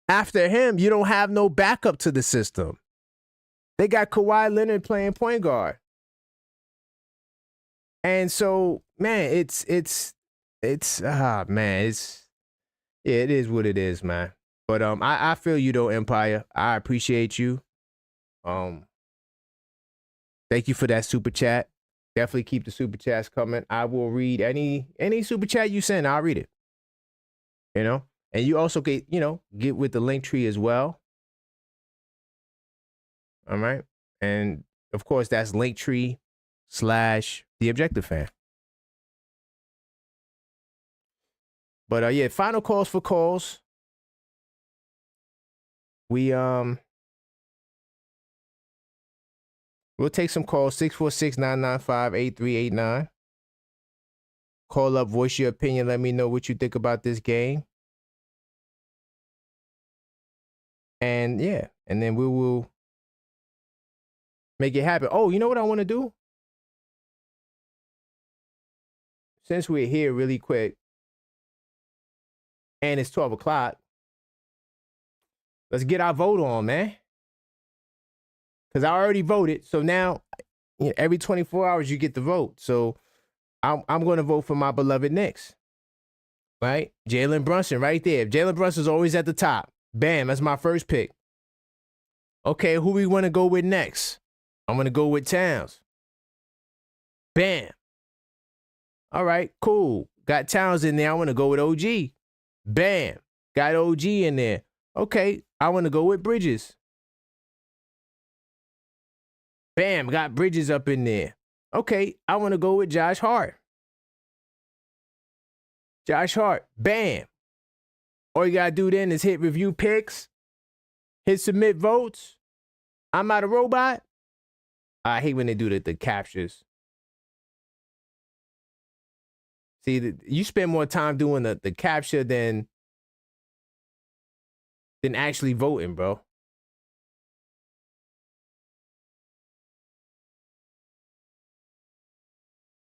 after him, you don't have no backup to the system. They got Kawhi Leonard playing point guard. And so, man, it is what it is, man. But I feel you though, Empire. I appreciate you. Thank you for that super chat. Definitely keep the super chats coming. I will read any super chat you send. I'll read it. And you also get with the Linktree as well. All right. And of course, that's Linktree/The Objective Fan. But yeah, final calls for calls. We'll take some calls. 646-995-8389. Call up, voice your opinion. Let me know what you think about this game. And yeah, and then we will make it happen. Oh, you know what I want to do? Since we're here really quick, and it's 12 o'clock, let's get our vote on, man. Because I already voted. So now, every 24 hours, you get the vote. So I'm going to vote for my beloved Knicks. Right? Jalen Brunson right there. Jalen Brunson's always at the top. Bam, that's my first pick. Okay, who we want to go with next? I'm going to go with Towns. Bam. All right, cool. Got Towns in there. I want to go with OG. Bam. Got OG in there. Okay, I want to go with Bridges. Bam, got Bridges up in there. Okay, I want to go with Josh Hart. Josh Hart, bam. All you got to do then is hit review picks, hit submit votes. I'm not a robot. I hate when they do the captures. See, you spend more time doing the capture than actually voting, bro.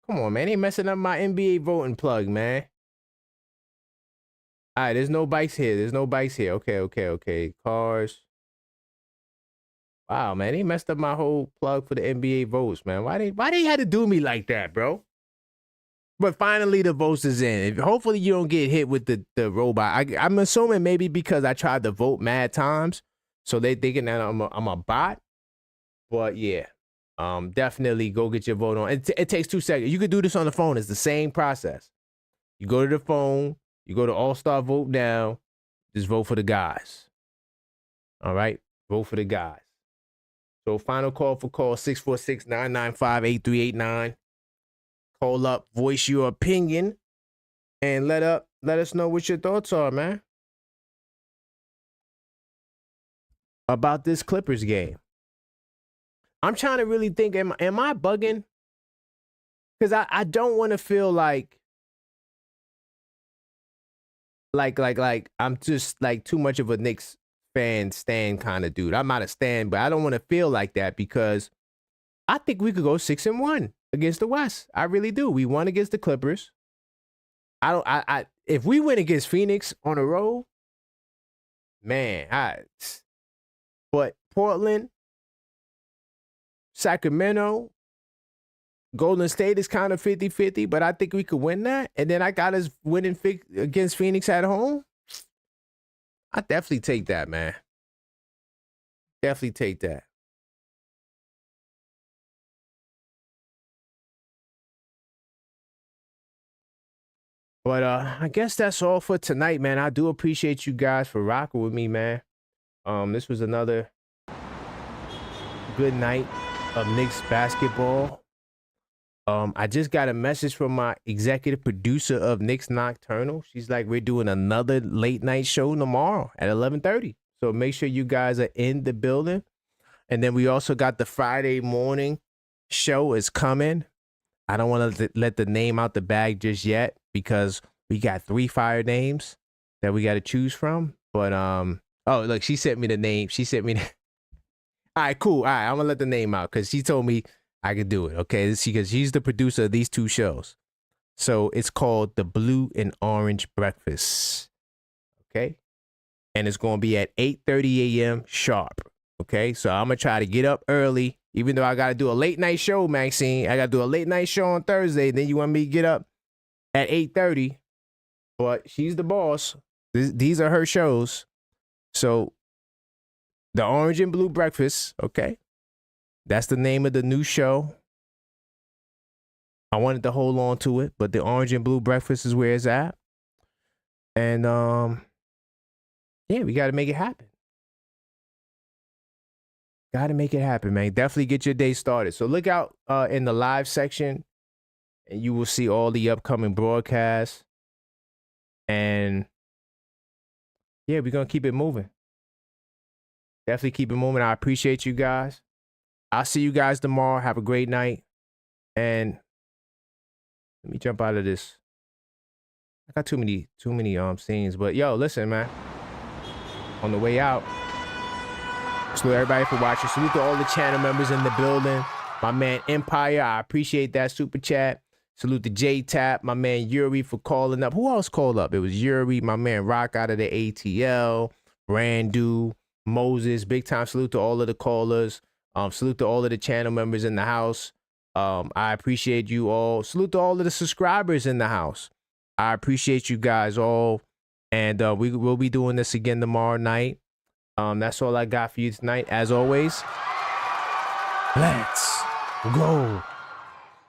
Come on, man. They messing up my NBA voting plug, man. All right, there's no bikes here. There's no bikes here. Okay. Cars. Wow, man. They messed up my whole plug for the NBA votes, man. Why they had to do me like that, bro? But finally, the votes is in. Hopefully, you don't get hit with the robot. I'm assuming maybe because I tried to vote mad times, so they thinking that I'm a bot. But yeah, definitely go get your vote on. It takes 2 seconds. You could do this on the phone. It's the same process. You go to the phone. You go to All-Star Vote Now. Just vote for the guys. All right, vote for the guys. So final call for call 646-995-8389. Call up, voice your opinion, and let us know what your thoughts are, man, about this Clippers game. I'm trying to really think, am I bugging? Because I don't want to feel like I'm just like too much of a Knicks stan kind of dude. I'm not a stan, but I don't want to feel like that because I think we could go 6-1 against the West. I really do. We won against the Clippers. If we win against Phoenix on the road, man, but Portland, Sacramento, Golden State is kind of 50-50, but I think we could win that. And then I got us winning against Phoenix at home. I definitely take that, man. Definitely take that. But I guess that's all for tonight, man. I do appreciate you guys for rocking with me, man. This was another good night of Knicks basketball. I just got a message from my executive producer of Knicks Nocturnal. She's like, we're doing another late night show tomorrow at 11:30. So make sure you guys are in the building. And then we also got the Friday morning show is coming. I don't want to let the name out the bag just yet because we got 3 fire names that we got to choose from. But oh, look, she sent me the name. She sent me all right, cool. All right, I'm gonna let the name out because she told me I could do it. Okay, because she's the producer of these 2 shows. So it's called the Blue and Orange Breakfast. Okay, and it's gonna be at 8:30 a.m. sharp. Okay, so I'm gonna try to get up early, even though I gotta do a late night show, Maxine. I gotta do a late night show on Thursday. Then you want me to get up at 8:30, but she's the boss. These are her shows. So the Orange and Blue Breakfast, okay, that's the name of the new show. I wanted to hold on to it, but the Orange and Blue Breakfast is where it's at. And yeah, we got to make it happen. Got to make it happen, man. Definitely get your day started. So look out in the live section, and you will see all the upcoming broadcasts. And yeah, we're gonna keep it moving. Definitely keep it moving. I appreciate you guys. I'll see you guys tomorrow. Have a great night. And let me jump out of this. I got too many scenes. But yo, listen, man. On the way out. Salute everybody for watching. Salute to all the channel members in the building. My man Empire, I appreciate that super chat. Salute to J-Tap, my man Yuri for calling up. Who else called up? It was Yuri, my man Rock out of the ATL, Randu, Moses. Big time salute to all of the callers. Salute to all of the channel members in the house. I appreciate you all. Salute to all of the subscribers in the house. I appreciate you guys all. And we will be doing this again tomorrow night. That's all I got for you tonight. As always, let's go.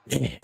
Yeah.